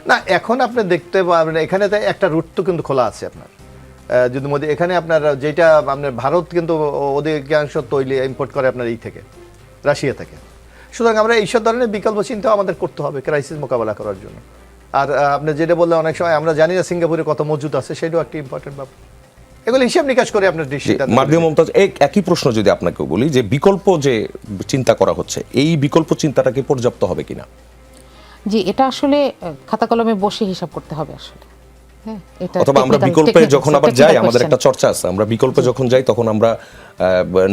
না, এখন আপনি দেখতে পাবেন এখানে তো একটা রুট তো কিন্তু খোলা আছে আপনার, যদি এখানে আপনার যেটা আপনার ভারত কিন্তু অধিকাংশ তৈরি ইম্পোর্ট করে আপনার এই থেকে, রাশিয়া থেকে। সুতরাং আমরা এইসব ধরনের বিকল্প চিন্তাও আমাদের করতে হবে ক্রাইসিস মোকাবেলা করার জন্য। আর আপনি যেটা বললে অনেক সময় আমরা জানি না সিঙ্গাপুরে কত মজুদ আছে, সেটাও একটি ইম্পর্টেন্ট ব্যাপার। এগুলো হিসাব নিকাশ করে আপনার মার্জিয়া মমতাজ, একই প্রশ্ন যদি আপনাকে বলি, যে বিকল্প যে চিন্তা করা হচ্ছে, এই বিকল্প চিন্তাটা কি পর্যাপ্ত হবে কিনা? জি, এটা আসলে খাতা কলমে বসে হিসাব করতে হবে আসলে। হ্যাঁ, এটা অথবা আমরা বিকল্পে যখন আবার যাই, আমাদের একটা চর্চা আছে, আমরা বিকল্পে যখন যাই তখন আমরা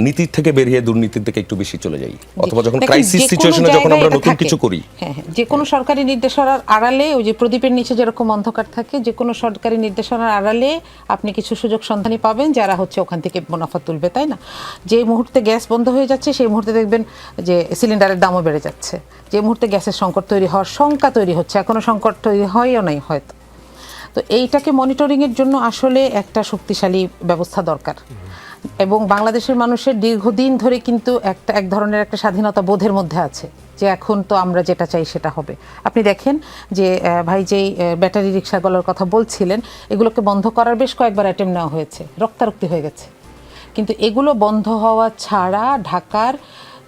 নীতি থেকে বেরিয়ে দুর্নীতির দিকে একটু বেশি চলে যাই, অথবা যখন ক্রাইসিস সিচুয়েশনে যখন আমরা নতুন কিছু করি। হ্যাঁ, যে কোনো সরকারি নির্দেশনার আড়ালে, ওই যে প্রদীপের নিচে যেরকম অন্ধকার থাকে, যে কোনো সরকারি নির্দেশনার আড়ালে আপনি কিছু সুযোগ সন্ধানী পাবেন যারা হচ্ছে ওখান থেকে মুনাফা তুলবে, তাই না? যে মুহূর্তে গ্যাস বন্ধ হয়ে যাচ্ছে সেই মুহূর্তে দেখবেন যে সিলিন্ডারের দামও বেড়ে যাচ্ছে। যে মুহূর্তে গ্যাসের সংকট তৈরি হওয়ার শঙ্কা তৈরি হচ্ছে, এখনো সংকট তৈরি হয়ও নাই হয়তো। তো এইটাকে মনিটরিংয়ের জন্য আসলে একটা শক্তিশালী ব্যবস্থা দরকার, এবং বাংলাদেশের মানুষের দীর্ঘদিন ধরে কিন্তু এক ধরনের একটা স্বাধীনতা বোধের মধ্যে আছে যে এখন তো আমরা যেটা চাই সেটা হবে। আপনি দেখেন যে ভাই যেই ব্যাটারি রিক্সাগুলোর কথা বলছিলেন, এগুলোকে বন্ধ করার বেশ কয়েকবার অ্যাটেম্প নেওয়া হয়েছে, রক্তারক্তি হয়ে গেছে। কিন্তু এগুলো বন্ধ হওয়া ছাড়া ঢাকার,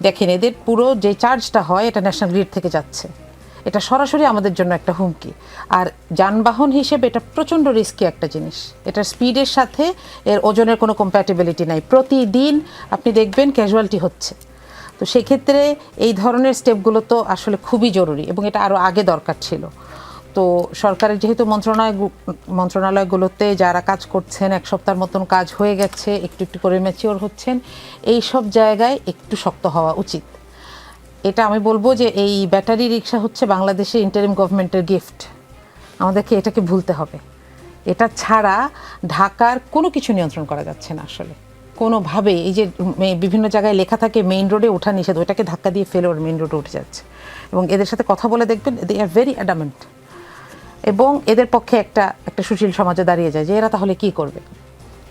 দেখেন এদের পুরো যে চার্জটা হয় এটা ন্যাশনাল গ্রিড থেকে যাচ্ছে, এটা সরাসরি আমাদের জন্য একটা হুমকি। আর যানবাহন হিসেবে এটা প্রচণ্ড রিস্কি একটা জিনিস, এটার স্পিডের সাথে এর ওজনের কোনো কম্প্যাটিবিলিটি নাই, প্রতিদিন আপনি দেখবেন ক্যাজুয়ালিটি হচ্ছে। তো সেক্ষেত্রে এই ধরনের স্টেপগুলো তো আসলে খুবই জরুরি, এবং এটা আরও আগে দরকার ছিল। তো সরকারের যেহেতু মন্ত্রণালয়গুলোতে যারা কাজ করছেন, এক সপ্তাহের মতন কাজ হয়ে গেছে, একটু একটু করে ম্যাচিওর হচ্ছেন, এই সব জায়গায় একটু শক্ত হওয়া উচিত। এটা আমি বলবো যে এই ব্যাটারি রিক্সা হচ্ছে বাংলাদেশের ইন্টারিম গভর্নমেন্টের গিফট, আমাদেরকে এটাকে ভুলতে হবে। এটা ছাড়া ঢাকার কোনো কিছু নিয়ন্ত্রণ করা যাচ্ছে না আসলে কোনোভাবে। এই যে বিভিন্ন জায়গায় লেখা থাকে মেইন রোডে ওঠা নিষেধ, ওইটাকে ধাক্কা দিয়ে ফেলে ওর মেইন রোডে উঠে যাচ্ছে। এবং এদের সাথে কথা বলে দেখবেন দে আর ভেরি অ্যাডামেন্ট, এবং এদের পক্ষে একটা সুশীল সমাজে দাঁড়িয়ে যায় যে এরা তাহলে কি করবে,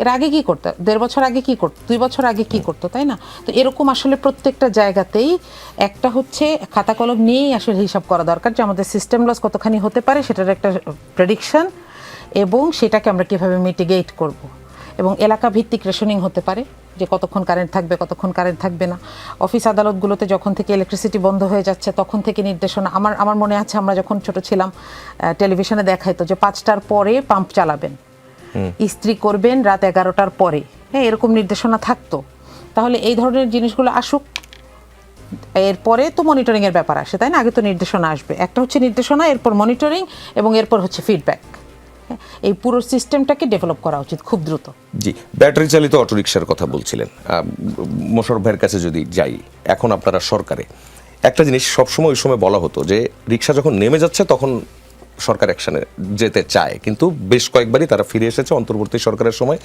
এর আগে কি করতো, 1.5 বছর আগে কি করতো, 2 বছর আগে কি করতো, তাই না? তো এরকম আসলে প্রত্যেকটা জায়গাতেই একটা হচ্ছে খাতা কলম নিয়েই আসলে হিসাব করা দরকার যে আমাদের সিস্টেম লস কতখানি হতে পারে, সেটার একটা প্রেডিকশন, এবং সেটাকে আমরা কীভাবে মিটিগেট করব। এবং এলাকা ভিত্তিক রেশনিং হতে পারে যে কতক্ষণ কারেন্ট থাকবে, কতক্ষণ কারেন্ট থাকবে না। অফিস আদালতগুলোতে যখন থেকে ইলেকট্রিসিটি বন্ধ হয়ে যাচ্ছে তখন থেকে নির্দেশনা, আমার মনে আছে আমরা যখন ছোট ছিলাম টেলিভিশনে দেখাইতো যে 5টার পরে পাম্প চালাবেন, ইস্ত্রি করবেন রাত 11টার পরে, হ্যাঁ, এরকম নির্দেশনা থাকতো। তাহলে এই ধরনের জিনিসগুলো আসুক, এরপরে তো মনিটরিংয়ের ব্যাপার আসে, তাই না? আগে তো নির্দেশনা আসবে, একটা হচ্ছে নির্দেশনা, এরপর মনিটরিং, এবং এরপর হচ্ছে ফিডব্যাক। এই পুরো সিস্টেমটাকে ডেভেলপ করা উচিত খুব দ্রুত। জি, ব্যাটারি চালিত অটোরিকশার কথা বলছিলেন, মোশাররফ ভাইয়ের কাছে যদি যাই, এখন আপনারা সরকারে একটা জিনিস সবসময় ওই সময় বলা হতো যে রিক্সা যখন নেমে যাচ্ছে তখন সরকার অ্যাকশনে যেতে চায়, কিন্তু বেশ কয়েকবারই তারা ফিরে এসেছে অন্তর্বর্তী সরকারের সময়,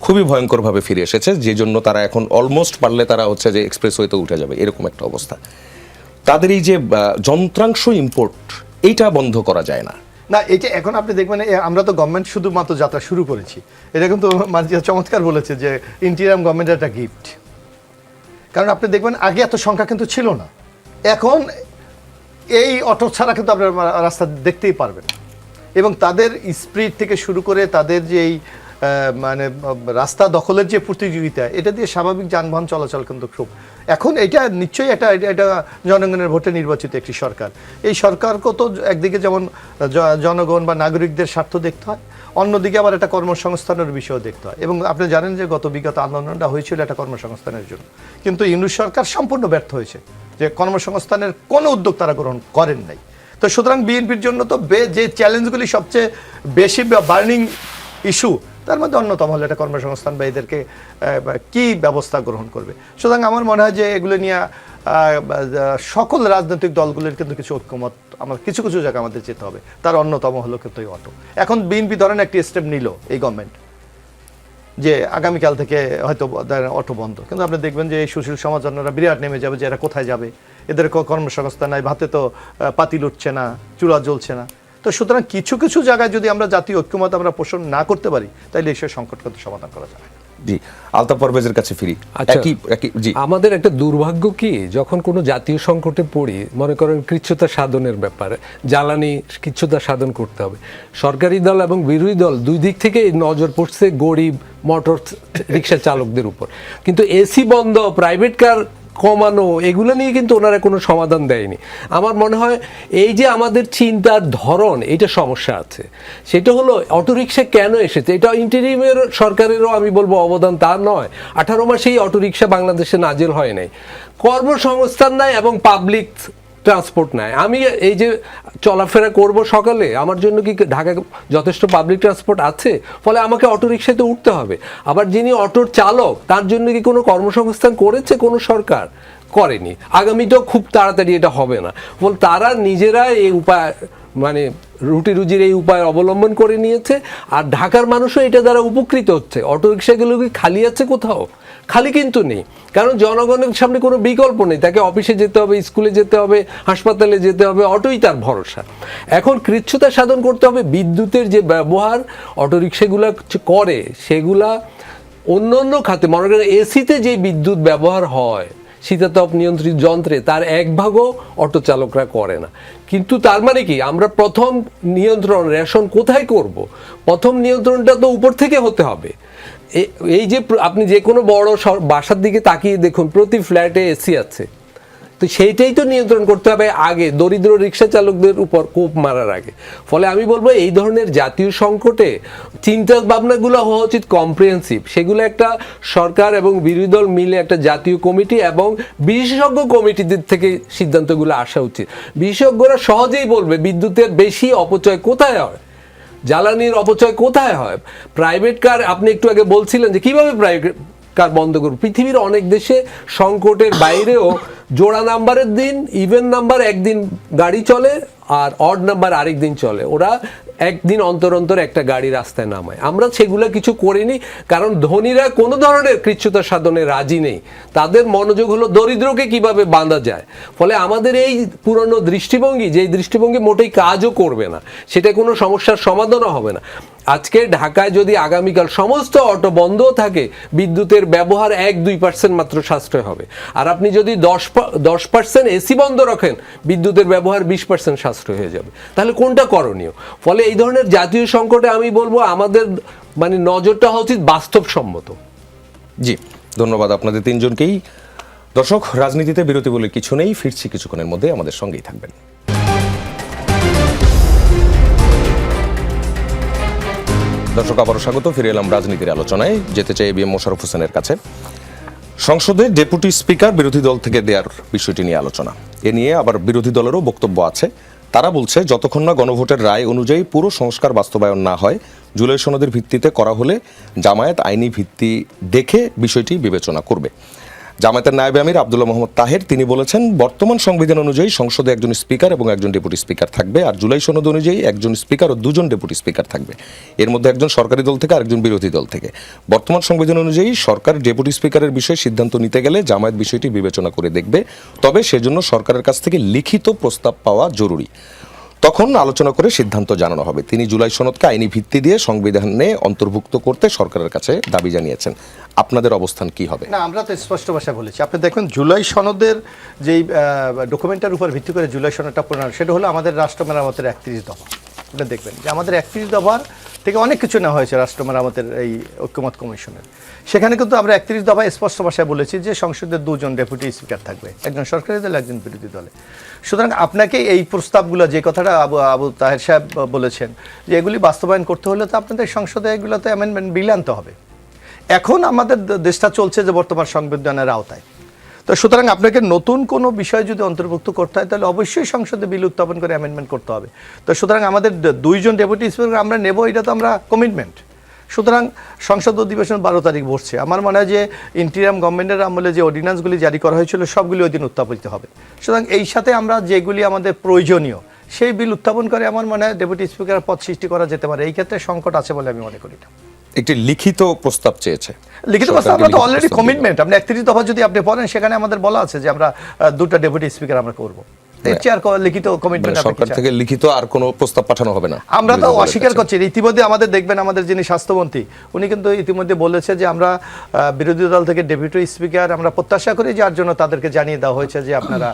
খুবই ভয়ঙ্করভাবে ফিরে এসেছে, যে জন্য তারা এখন অলমোস্ট পারলে তারা হচ্ছে যে এক্সপ্রেসওয়েতে উঠে যাবে, এরকম একটা অবস্থা। তাদের এই যে যন্ত্রাংশ ইম্পোর্ট, এইটা বন্ধ করা যায় না? না, এটা এখন আপনি দেখবেন আমরা তো গভর্নমেন্ট শুধুমাত্র যাত্রা শুরু করেছি, এটা কিন্তু মানজিয়া চমৎকার বলেছে যে ইন্টিরিয়াম গভর্নমেন্টের একটা গিফট। কারণ আপনি দেখবেন আগে এত সংখ্যা কিন্তু ছিল না, এখন এই অটো ছাড়া কিন্তু আপনার রাস্তা দেখতেই পারবেন। এবং তাদের স্পিড থেকে শুরু করে তাদের যে এই মানে রাস্তা দখলের যে প্রতিযোগিতা, এটা দিয়ে স্বাভাবিক যানবাহন চলাচল কিন্তু খুব, এখন এটা নিশ্চয়ই এটা জনগণের ভোটে নির্বাচিত একটি সরকার। এই সরকারকেও তো একদিকে যেমন জনগণ বা নাগরিকদের স্বার্থ দেখতে হয়, অন্যদিকে আবার একটা কর্মসংস্থানের বিষয় দেখতে হয়। এবং আপনি জানেন যে বিগত আন্দোলনটা হয়েছিল একটা কর্মসংস্থানের জন্য, কিন্তু ইউনূস সরকার সম্পূর্ণ ব্যর্থ হয়েছে, যে কর্মসংস্থানের কোনো উদ্যোগ তারা গ্রহণ করেন নাই। তো সুতরাং বিএনপির জন্য তো যে চ্যালেঞ্জগুলি সবচেয়ে বেশি বার্নিং ইস্যু, তার মধ্যে অন্যতম হলো এটা কর্মসংস্থান বা এদেরকে কি ব্যবস্থা গ্রহণ করবে। সুতরাং আমার মনে হয় যে এগুলো নিয়ে সকল রাজনৈতিক দলগুলির কিন্তু কিছু ঐক্যমত, আমার কিছু কিছু জায়গায় আমাদের যেতে হবে। তার অন্যতম হলো কিন্তু এই অটো। এখন বিএনপি ধরেন একটি স্টেপ নিল এই গভর্নমেন্ট যে আগামীকাল থেকে হয়তো অটো বন্ধ, কিন্তু আপনি দেখবেন যে এই সুশীল সমাজরা বিরাট নেমে যাবে যে এরা কোথায় যাবে, এদের কর্মসংস্থান নাই, ভাতে তো পাতিল উঠছে না, চুলা জ্বলছে না। তো সুতরাং কিছু কিছু জায়গায় যদি আমরা জাতীয় ঐক্যমত আমরা পোষণ না করতে পারি, তাহলে এই সংকট কিন্তু সমাধান করা যায়। জি, আলতাফ পারভেজের কাছে ফিরি। জি, আমাদের একটা দুর্ভাগ্য কি, যখন কোনো জাতীয় সংকটে পড়ি, মনে করেন কৃচ্ছ্রতা সাধনের ব্যাপারে, জ্বালানি কৃচ্ছ্রতা সাধন করতে হবে, সরকারি দল এবং বিরোধী দল দুই দিক থেকে নজর পড়ছে গরিব মোটর রিক্সা চালকদের উপর, কিন্তু এসি বন্ধ, প্রাইভেট কার কমানো, এগুলো নিয়ে কিন্তু ওনারা কোনো সমাধান দেয়নি। আমার মনে হয় এই যে আমাদের চিন্তার ধরন, এটা সমস্যা আছে। সেটা হলো অটোরিকশা কেন এসেছে, এটা ইন্টারিমের সরকারেরও আমি বলবো অবদান তা নয়। 18 মাসে এই অটোরিকশা বাংলাদেশে নাজেল হয় নাই, কর্মসংস্থান নাই এবং পাবলিক ট্রান্সপোর্ট নাই। আমি এই যে চলাফেরা করব সকালে, আমার জন্য কি ঢাকা যথেষ্ট পাবলিক ট্রান্সপোর্ট আছে? ফলে আমাকে অটোরিকশাতে উঠতে হবে। আবার যিনি অটোর চালক, তার জন্য কি কোনো কর্মসংস্থান করেছে কোনো সরকার? করেনি। আগামীতেও খুব তাড়াতাড়ি এটা হবে না। ফলে তারা নিজেরা এই উপায়, মানে রুটি রুজির এই উপায় অবলম্বন করে নিয়েছে, আর ঢাকার মানুষও এটা দ্বারা উপকৃত হচ্ছে। অটোরিকশাগুলো কি খালি আছে কোথাও? খালি কিন্তু নেই, কারণ জনগণের সামনে কোনো বিকল্প নেই। তাকে অফিসে যেতে হবে, স্কুলে যেতে হবে, হাসপাতালে যেতে হবে, অটোই তার ভরসা। এখন কৃচ্ছতা সাধন করতে হবে। বিদ্যুতের যে ব্যবহার অটোরিকশাগুলো করে, সেগুলা অন্য অন্য খাতে, মনে করেন এসিতে যে বিদ্যুৎ ব্যবহার হয় শীতাতপ নিয়ন্ত্রিত যন্ত্রে, তার এক ভাগও অটো চালকরা করে না। কিন্তু তার মানে কি, আমরা প্রথম নিয়ন্ত্রণ রেশন কোথায় করব? প্রথম নিয়ন্ত্রণটা তো উপর থেকে হতে হবে। এই যে আপনি যে কোনো বড় বাসার দিকে তাকিয়ে দেখুন, প্রতি ফ্ল্যাটে এসি আছে, তো সেইটাই তো নিয়ন্ত্রণ করতে হবে আগে, দরিদ্র রিক্সা চালকদের উপর কোপ মারার আগে। ফলে আমি বলবো এই ধরনের জাতীয় সংকটে চিন্তা ভাবনাগুলো হওয়া উচিত কম্প্রিহেন্সিভ। সেগুলো একটা সরকার এবং বিরোধী দল মিলে একটা জাতীয় কমিটি এবং বিশেষজ্ঞ কমিটিদের থেকে সিদ্ধান্তগুলো আসা উচিত। বিশেষজ্ঞরা সহজেই বলবে বিদ্যুতের বেশি অপচয় কোথায় হয়, জ্বালানির অপচয় কোথায় হয়। প্রাইভেট কার, আপনি একটু আগে বলছিলেন যে কিভাবে প্রাইভেট কার বন্ধ করব। পৃথিবীর অনেক দেশে সংকটের বাইরেও জোড়া নাম্বারের দিন, ইভেন নাম্বার একদিন গাড়ি চলে আর অড নাম্বার আরেক দিন চলে। ওরা একদিন অন্তর অন্তর একটা গাড়ি রাস্তায় নামায়। আমরা সেগুলো কিছু করিনি, কারণ ধনীরা কোনো ধরনের কৃচ্ছতা সাধনে রাজি নেই। তাদের মনোযোগ হলো দরিদ্রকে কিভাবে বাঁধা যায়। ফলে আমাদের এই পুরনো দৃষ্টিভঙ্গি, যেই দৃষ্টিভঙ্গি মোটেই কাজও করবে না, সেটা কোনো সমস্যার সমাধানও হবে না। আজকে ঢাকায় যদি আগামীকাল সমস্ত অটো বন্ধও থাকে, বিদ্যুতের ব্যবহার 1-2% মাত্র সাশ্রয় হবে। আর আপনি যদি 10% এসি বন্ধ রাখেন, বিদ্যুতের ব্যবহার 20% সাশ্রয় হয়ে যাবে। তাহলে কোনটা করণীয়? ফলে এই ধরনের জাতীয় সংকটে আমি বলবো আমাদের মানে নজরটা হওয়া উচিত বাস্তবসম্মত। জি, ধন্যবাদ আপনাদের তিনজনকেই। দর্শক, রাজনীতিতে বিরতি বলে কিছু নেই। ফিরছি কিছুক্ষণের মধ্যে, আমাদের সঙ্গেই থাকবেন। দর্শক, আবারও স্বাগত। ফিরে এলাম রাজনীতির আলোচনায়। যেতে চাই বি এম মোশাররফ হোসেনের কাছে। সংসদে ডেপুটি স্পিকার বিরোধী দল থেকে দেওয়ার বিষয়টি নিয়ে আলোচনা। এ নিয়ে আবার বিরোধী দলেরও বক্তব্য আছে। তারা বলছে, যতক্ষণ না গণভোটের রায় অনুযায়ী পুরো সংস্কার বাস্তবায়ন না হয়, জুলাই সনদের ভিত্তিতে করা হলে জামায়াত আইনি ভিত্তি দেখে বিষয়টি বিবেচনা করবে। জামায়াতের নায়েবে আমির আব্দুল্লাহ মোহাম্মদ তাহের তিনি বলেছেন, বর্তমান সংবিধান অনুযায়ী সংসদে একজন স্পিকার এবং একজন ডেপুটি স্পিকার থাকবে, আর জুলাই সনদ অনুযায়ী একজন স্পিকার ও দুজন ডেপুটি স্পিকার থাকবে। এর মধ্যে একজন সরকারি দল থেকে আরেকজন বিরোধী দল থেকে। বর্তমান সংবিধান অনুযায়ী সরকার ডেপুটি স্পিকারের বিষয়ে সিদ্ধান্ত নিতে গেলে জামায়াত বিষয়টি বিবেচনা করে দেখবে, তবে সেজন্য সরকারের কাছ থেকে লিখিত প্রস্তাব পাওয়া জরুরি। তখন আলোচনা করে সিদ্ধান্ত জানানো হবে। তিনি জুলাই সনদকে আইনি ভিত্তি দিয়ে সংবিধানে অন্তর্ভুক্ত করতে সরকারের কাছে দাবি জানিয়েছেন। আপনাদের অবস্থান কি হবে? না, আমরা তো স্পষ্ট ভাষায় বলেছি। আপনি দেখবেন জুলাই সনদের যেই ডকুমেন্টের উপর ভিত্তি করে জুলাই সনদটা প্রণয়ন, সেটা হলো আমাদের রাষ্ট্র মেরামতের 31 দফা। আপনি দেখবেন যে আমাদের 31 দফার থেকে অনেক কিছু নেওয়া হয়েছে রাষ্ট্র মেরামতের এই ঐক্যমত কমিশনের। সেখানে কিন্তু আমরা 31 দফায় স্পষ্ট ভাষায় বলেছি যে সংসদের দুজন ডেপুটি স্পিকার থাকবে, একজন সরকারি দল, একজন বিরোধী দলে। সুতরাং আপনাকে এই প্রস্তাবগুলো, যে কথাটা আবু তাহের সাহেব বলেছেন যে এগুলি বাস্তবায়ন করতে হলে তো আপনাদের সংসদে এগুলোতে অ্যামেন্ডমেন্ট বিল আনতে হবে। এখন আমাদের দেশটা চলছে যে বর্তমান সংবিধানের আওতায়। তো সুতরাং আপনাকে নতুন কোনো বিষয় যদি অন্তর্ভুক্ত করতে হয়, তাহলে অবশ্যই সংসদে বিল উত্থাপন করে অ্যামেন্ডমেন্ট করতে হবে। তো সুতরাং আমাদের দুইজন ডেপুটি স্পিকার আমরা নেব, এটা তো আমরা কমিটমেন্ট। সুতরাং সংসদ অধিবেশন 12 তারিখ বসছে। আমার মনে হয় যে ইন্টিরিয়াম গভর্নমেন্টের আমলে যে অর্ডিন্যান্সগুলি জারি করা হয়েছিল, সবগুলি ওই দিন উত্থাপিত হবে। সুতরাং এই সাথে আমরা যেগুলি আমাদের প্রয়োজনীয় সেই বিল উত্থাপন করে আমার মনে হয় ডেপুটি স্পিকার পদ সৃষ্টি করা যেতে পারে। এই ক্ষেত্রে সংকট আছে বলে আমি মনে করি না। একটি লিখিত প্রস্তাব চেয়েছে। লিখিত প্রস্তাব আমরা তো অলরেডি কমিটমেন্ট। আপনি 31 দফা যদি আপনি পড়েন, সেখানে আমাদের বলা আছে যে আমরা দুটো ডেপুটি স্পিকার আমরা করব। লিখিত কমিটমেন্ট সরকার থেকে লিখিত আর কোনো প্রস্তাব পাঠানো হবে না। আমরা তো অস্বীকার করছি। ইতিমধ্যে আমাদের দেখবেন, আমাদের যিনি স্বাস্থ্যমন্ত্রী, উনি কিন্তু ইতিমধ্যে বলেছে যে আমরা বিরোধী দল থেকে ডেপুটি স্পিকার আমরা প্রত্যাশা করি, যার জন্য তাদেরকে জানিয়ে দেওয়া হয়েছে যে আপনারা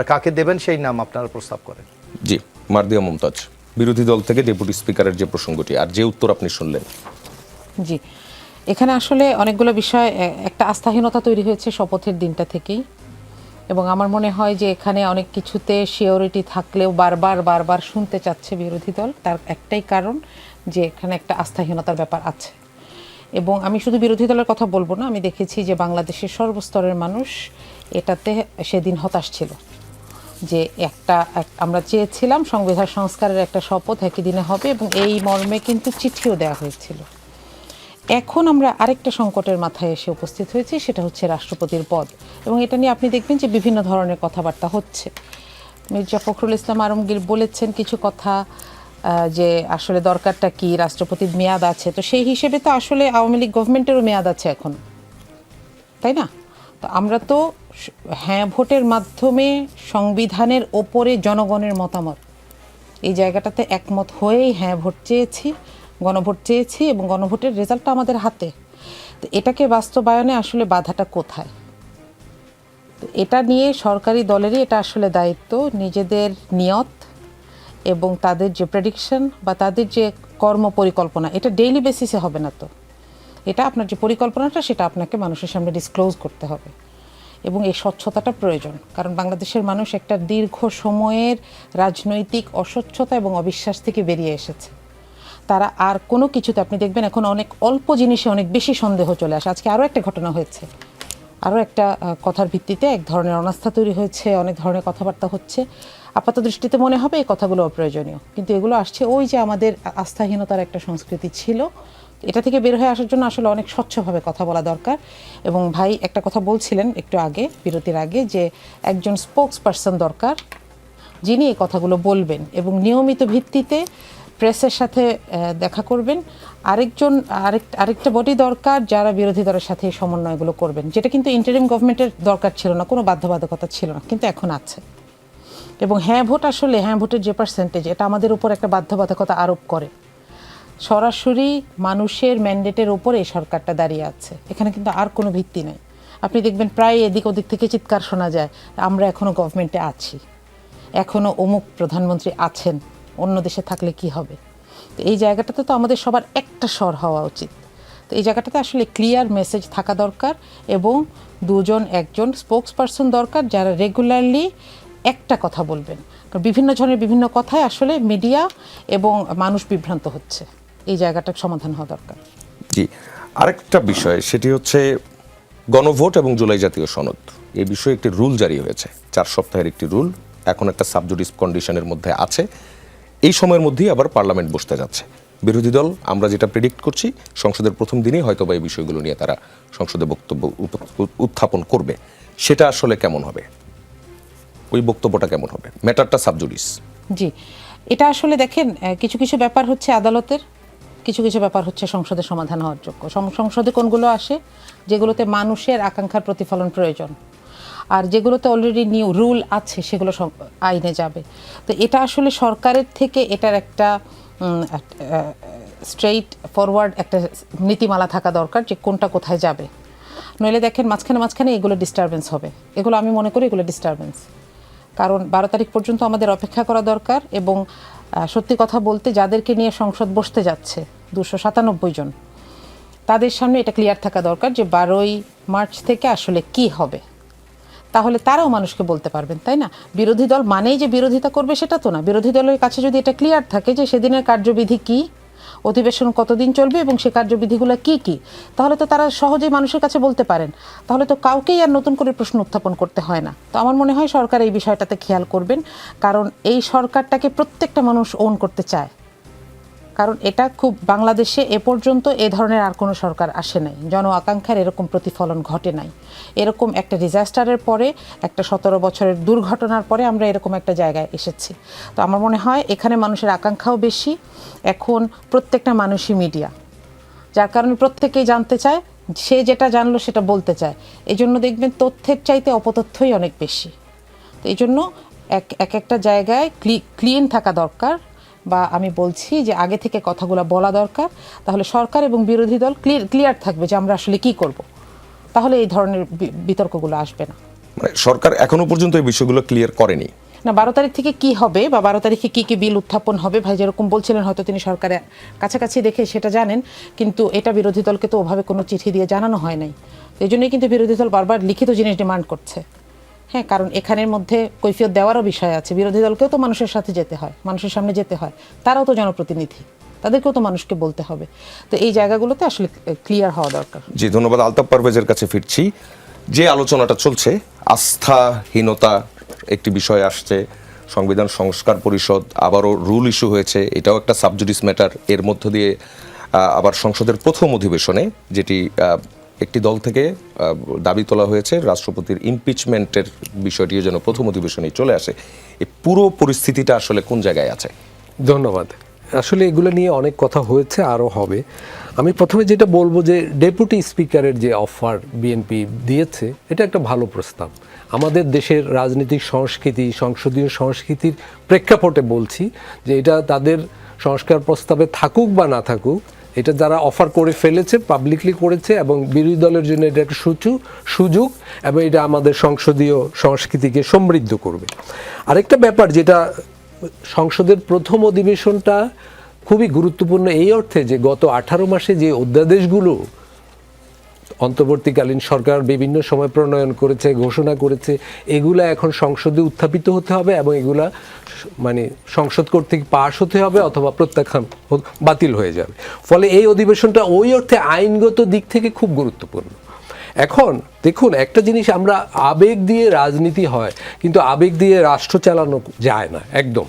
কাকে দেবেন সেই নাম আপনারা প্রস্তাব করেন। জি, মার্দিয়া মুমতাজ, বিরোধী দল থেকে ডেপুটি স্পিকারের যে প্রসঙ্গটি আর যে উত্তর আপনি শুনলেন। জি, এখানে আসলে অনেকগুলো বিষয়, একটা আস্থাহীনতা তৈরি হয়েছে শপথের দিনটা থেকেই, এবং আমার মনে হয় যে এখানে অনেক কিছুতে সিওরিটি থাকলেও বারবার শুনতে চাচ্ছে বিরোধী দল। তার একটাই কারণ যে এখানে একটা আস্থাহীনতার ব্যাপার আছে। এবং আমি শুধু বিরোধী দলের কথা বলবো না, আমি দেখেছি যে বাংলাদেশের সর্বস্তরের মানুষ এটাতে সেদিন হতাশ ছিল। যে আমরা চেয়েছিলাম সংবিধান সংস্কারের একটা শপথ একই দিনে হবে এবং এই মর্মে কিন্তু চিঠিও দেওয়া হয়েছিল। এখন আমরা আরেকটা সংকটের মাথায় এসে উপস্থিত হয়েছি, সেটা হচ্ছে রাষ্ট্রপতির পদ, এবং এটা নিয়ে আপনি দেখবেন যে বিভিন্ন ধরনের কথাবার্তা হচ্ছে। মির্জা ফখরুল ইসলাম আলমগীর বলেছেন কিছু কথা, যে আসলে দরকারটা কি, রাষ্ট্রপতির মেয়াদ আছে, তো সেই হিসেবে তো আসলে আওয়ামী লীগ গভর্নমেন্টেরও মেয়াদ আছে এখন, তাই না? তো আমরা তো হ্যাঁ ভোটের মাধ্যমে সংবিধানের ওপরে জনগণের মতামত, এই জায়গাটাতে একমত হয়েই হ্যাঁ ভোট চেয়েছি, গণভোট চেয়েছি, এবং গণভোটের রেজাল্টটা আমাদের হাতে। তো এটাকে বাস্তবায়নে আসলে বাধাটা কোথায়? তো এটা নিয়ে সরকারি দলেরই এটা আসলে দায়িত্ব, নিজেদের নিয়ত এবং তাদের যে প্রেডিকশন বা তাদের যে কর্ম পরিকল্পনা, এটা ডেইলি বেসিসে হবে না। তো এটা আপনার যে পরিকল্পনাটা, সেটা আপনাকে মানুষের সামনে ডিসক্লোজ করতে হবে, এবং এই স্বচ্ছতাটা প্রয়োজন। কারণ বাংলাদেশের মানুষ একটা দীর্ঘ সময়ের রাজনৈতিক অস্বচ্ছতা এবং অবিশ্বাস থেকে বেরিয়ে এসেছে। তারা আর কোনো কিছুতে, আপনি দেখবেন এখন অনেক অল্প জিনিসে অনেক বেশি সন্দেহ চলে আসে। আজকে আরও একটা ঘটনা হয়েছে, আরও একটা কথার ভিত্তিতে এক ধরনের অনাস্থা তৈরি হয়েছে, অনেক ধরনের কথাবার্তা হচ্ছে। আপাত দৃষ্টিতে মনে হবে এই কথাগুলো অপ্রয়োজনীয়, কিন্তু এগুলো আসছে ওই যে আমাদের আস্থাহীনতার একটা সংস্কৃতি ছিল, এটা থেকে বের হয়ে আসার জন্য আসলে অনেক স্বচ্ছভাবে কথা বলা দরকার। এবং ভাই একটা কথা বলছিলেন একটু আগে, বিরতির আগে, যে একজন স্পোকস পারসন দরকার যিনি এই কথাগুলো বলবেন এবং নিয়মিত ভিত্তিতে প্রেসের সাথে দেখা করবেন। আরেকটা বডি দরকার যারা বিরোধী দলের সাথে এই সমন্বয়গুলো করবেন, যেটা কিন্তু ইন্টারিম গভর্নমেন্টের দরকার ছিল না, কোনো বাধ্যবাধকতা ছিল না, কিন্তু এখন আছে। এবং হ্যাঁ ভোট, আসলে হ্যাঁ ভোটের যে পার্সেন্টেজ, এটা আমাদের উপর একটা বাধ্যবাধকতা আরোপ করে। সরাসরি মানুষের ম্যান্ডেটের উপর এই সরকারটা দাঁড়িয়ে আছে, এখানে কিন্তু আর কোনো ভিত্তি নেই। আপনি দেখবেন প্রায় এদিক ওদিক থেকে চিৎকার শোনা যায়, আমরা এখনও গভর্নমেন্টে আছি, এখনও অমুক প্রধানমন্ত্রী আছেন, অন্য দেশে থাকলে কি হবে। তো এই জায়গাটাতে তো আমাদের সবার একটা স্বর হওয়া উচিত। তো এই জায়গাটাতে আসলে ক্লিয়ার মেসেজ থাকা দরকার, এবং একজন স্পোকস পারসন দরকার যারা রেগুলারলি একটা কথা বলবেন। কারণ বিভিন্ন ধরনের বিভিন্ন কথায় আসলে মিডিয়া এবং মানুষ বিভ্রান্ত হচ্ছে, এই জায়গাটার সমাধান হওয়া দরকার। জি, আরেকটা বিষয়, সেটি হচ্ছে গণভোট এবং জুলাই জাতীয় সনদ, এই বিষয়ে একটি রুল জারি হয়েছে, 4 সপ্তাহের একটি রুল, এখন একটা সাবজুডিস কন্ডিশনের মধ্যে আছে। এই সময়ের মধ্যেই আবার পার্লামেন্ট বসতে যাচ্ছে। বিরোধী দল, আমরা যেটা প্রেডিক্ট করছি, সংসদের প্রথম দিনেই হয়তো বা এই বিষয়গুলো নিয়ে তারা সংসদে বক্তব্য উত্থাপন করবে। সেটা আসলে কেমন হবে, ওই বক্তব্যটা কেমন হবে? ম্যাটারটা সাবজুডিস। জি, এটা আসলে দেখেন, কিছু কিছু ব্যাপার হচ্ছে আদালতের, কিছু কিছু ব্যাপার হচ্ছে সংসদে সমাধান হওয়ার যোগ্য। সংসদে কোনগুলো আসে? যেগুলোতে মানুষের আকাঙ্ক্ষার প্রতিফলন প্রয়োজন, আর যেগুলোতে অলরেডি নিউ রুল আছে সেগুলো আইনে যাবে। তো এটা আসলে সরকারের থেকে এটার একটা স্ট্রেইট ফরওয়ার্ড একটা নীতিমালা থাকা দরকার, যে কোনটা কোথায় যাবে। নইলে দেখেন মাঝখানে এগুলো ডিস্টারবেন্স হবে, এগুলো আমি মনে করি এগুলো ডিস্টারবেন্স। কারণ 12 তারিখ পর্যন্ত আমাদের অপেক্ষা করা দরকার, এবং সত্যি কথা বলতে যাদেরকে নিয়ে সংসদ বসতে যাচ্ছে 297 জন, তাদের সামনে এটা ক্লিয়ার থাকা দরকার যে 12ই মার্চ থেকে আসলে কি হবে। তাহলে তারাও মানুষকে বলতে পারবেন, তাই না? বিরোধী দল মানেই যে বিরোধিতা করবে সেটা তো না। বিরোধী দলের কাছে যদি এটা ক্লিয়ার থাকে যে সেদিনের কার্যবিধি কি, অধিবেশন কতদিন চলবে এবং সে কার্যবিধিগুলো কি কি, তাহলে তো তারা সহজেই মানুষের কাছে বলতে পারেন। তাহলে তো কাউকেই আর নতুন করে প্রশ্ন উত্থাপন করতে হয় না। তো আমার মনে হয় সরকার এই বিষয়টাতে খেয়াল করবেন, কারণ এই সরকারটাকে প্রত্যেকটা মানুষ ওন করতে চায়। কারণ এটা খুব, বাংলাদেশে এ পর্যন্ত এ ধরনের আর কোনো সরকার আসে নাই, জন আকাঙ্ক্ষার এরকম প্রতিফলন ঘটে নাই। এরকম একটা ডিজাস্টারের পরে, একটা 17 বছরের দুর্ঘটনার পরে আমরা এরকম একটা জায়গায় এসেছি। তো আমার মনে হয় এখানে মানুষের আকাঙ্ক্ষাও বেশি। এখন প্রত্যেকটা মানুষই মিডিয়া, যার কারণে প্রত্যেকেই জানতে চায়, সে যেটা জানলো সেটা বলতে চায়। এই জন্য দেখবেন তথ্যের চাইতে অপতথ্যই অনেক বেশি। তো এই জন্য একটা জায়গায় ক্লিন থাকা দরকার, বা আমি বলছি যে আগে থেকে কথাগুলো বলা দরকার। তাহলে সরকার এবং বিরোধী দল ক্লিয়ার থাকবে যে আমরা আসলে কি করব, তাহলে এই ধরনের বিতর্কগুলো আসবে না। মানে সরকার এখনো পর্যন্ত এই বিষয়গুলো ক্লিয়ার করেনি না। 12 তারিখ থেকে কি হবে বা 12 তারিখে কি কি বিল উত্থাপন হবে, ভাই যেরকম বলছিলেন হয়তো তিনি সরকারের কাছাকাছি দেখে সেটা জানেন, কিন্তু এটা বিরোধী দলকে তো ওভাবে কোনো চিঠি দিয়ে জানানো হয় নাই। এই জন্যই কিন্তু বিরোধী দল বারবার লিখিত জিনিস ডিমান্ড করছে। হ্যাঁ, কারণ এখানের মধ্যে কৈফিয়ত দেওয়ারও বিষয় আছে। বিরোধী দলকেও তো মানুষের সাথে যেতে হয়, মানুষের সামনে যেতে হয়, তারাও তো জনপ্রতিনিধি, তাদেরকেও তো মানুষকে বলতে হবে। তো এই জায়গাগুলোতে আসলে ক্লিয়ার হওয়া দরকার। জি, ধন্যবাদ। আলতাফ পারভেজের কাছে ফিরছি। যে আলোচনাটা চলছে, আস্থাহীনতা একটি বিষয় আসছে, সংবিধান সংস্কার পরিষদ আবারও রুল ইস্যু হয়েছে, এটাও একটা সাবজুডিস ম্যাটার। এর মধ্য দিয়ে আবার সংসদের প্রথম অধিবেশনে যেটি একটি দল থেকে দাবি তোলা হয়েছে রাষ্ট্রপতির ইমপিচমেন্টের বিষয়টিও যেন প্রথম অধিবেশনেই চলে আসে। এই পুরো পরিস্থিতিটা আসলে কোন জায়গায় আছে? ধন্যবাদ। আসলে এগুলো নিয়ে অনেক কথা হয়েছে, আরও হবে। আমি প্রথমে যেটা বলবো যে ডেপুটি স্পিকারের যে অফার বিএনপি দিয়েছে, এটা একটা ভালো প্রস্তাব। আমাদের দেশের রাজনৈতিক সংস্কৃতি, সংসদীয় সংস্কৃতির প্রেক্ষাপটে বলছি যে এটা তাদের সংস্কার প্রস্তাবে থাকুক বা না থাকুক, এটা যারা অফার করে ফেলেছে, পাবলিকলি করেছে, এবং বিরোধী দলের জন্য এটা একটা সুযোগ, এবং এটা আমাদের সংসদীয় সংস্কৃতিকে সমৃদ্ধ করবে। আরেকটা ব্যাপার, যেটা সংসদের প্রথম অধিবেশনটা খুবই গুরুত্বপূর্ণ এই অর্থে যে গত 18 মাসে যে অধ্যাদেশগুলো অন্তর্বর্তীকালীন সরকার বিভিন্ন সময় প্রণয়ন করেছে, ঘোষণা করেছে, এগুলা এখন সংসদে উত্থাপিত হতে হবে, এবং এগুলা মানে সংসদ কর্তৃক পাশ হতে হবে অথবা প্রত্যাখ্যান বাতিল হয়ে যাবে। ফলে এই অধিবেশনটা ওই অর্থে আইনগত দিক থেকে খুব গুরুত্বপূর্ণ। এখন দেখুন, একটা জিনিস, আমরা আবেগ দিয়ে রাজনীতি হয়, কিন্তু আবেগ দিয়ে রাষ্ট্র চালানো যায় না একদম।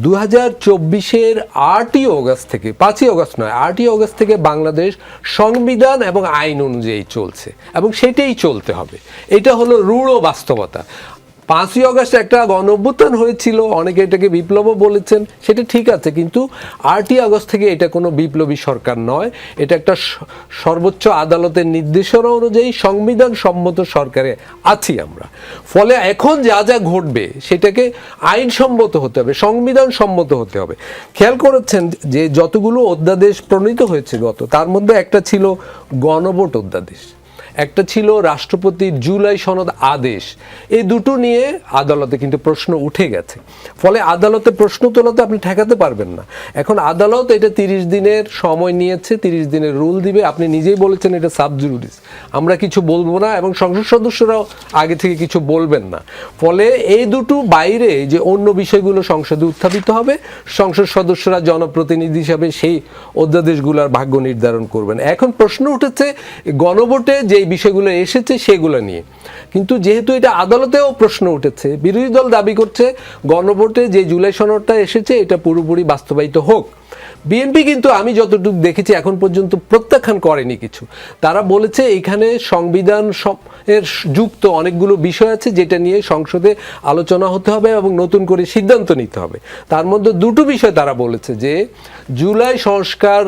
2024-এর 8ই অগস্ট থেকে, 5ই অগস্ট নয়, 8ই অগস্ট থেকে বাংলাদেশ সংবিধান এবং আইন অনুযায়ী চলছে, এবং সেটাই চলতে হবে। এটা হলো রূঢ় বাস্তবতা। 5ই অগস্ট একটা গণঅভ্যুত্থান হয়েছিল, অনেকে এটাকে বিপ্লবও বলেছেন, সেটা ঠিক আছে, কিন্তু 8ই আগস্ট থেকে এটা কোনো বিপ্লবী সরকার নয়, এটা একটা সর্বোচ্চ আদালতের নির্দেশনা অনুযায়ী সংবিধান সম্মত সরকারে আছি আমরা। ফলে এখন যা যা ঘটবে সেটাকে আইনসম্মত হতে হবে, সংবিধান সম্মত হতে হবে। খেয়াল করেছেন যে যতগুলো অধ্যাদেশ প্রণীত হয়েছে তার মধ্যে একটা ছিল গণভোট অধ্যাদেশ, একটা ছিল রাষ্ট্রপতির জুলাই সনদ আদেশ। এই দুটো নিয়ে আদালতে কিন্তু প্রশ্ন উঠে গেছে। ফলে আদালতে প্রশ্ন তোলাতে আপনি ঠেকাতে পারবেন না। এখন আদালত এটা 30 দিনের সময় নিয়েছে, 30 দিনের রুল দিবে। আপনি নিজেই বলেছেন এটা সাবজুডিস, আমরা কিছু বলবো না, এবং সংসদ সদস্যরাও আগে থেকে কিছু বলবেন না। ফলে এই দুটো বাইরে যে অন্য বিষয়গুলো সংসদে উত্থাপিত হবে, সংসদ সদস্যরা জনপ্রতিনিধি হিসাবে সেই অধ্যাদেশগুলোর ভাগ্য নির্ধারণ করবেন। এখন প্রশ্ন উঠেছে গণভোটে যে বিষয়গুলো এসেছে সেগুলো নিয়ে, কিন্তু যেহেতু এটা আদালতেও প্রশ্ন উঠেছে, বিরোধী দল দাবি করছে গণভোটে যে জুলাই সনদটা এসেছে এটা পুরোপুরি বাস্তবায়িত হোক। বিএনপি কিন্তু আমি যতটুকু দেখেছি এখন পর্যন্ত প্রত্যাখ্যান করেনি কিছু। তারা বলেছে এখানে সংবিধান এর যুক্ত অনেকগুলো বিষয় আছে যেটা নিয়ে সংসদে আলোচনা হতে হবে এবং নতুন করে সিদ্ধান্ত নিতে হবে। তার মধ্যে দুটো বিষয় তারা বলেছে, যে জুলাই সংস্কার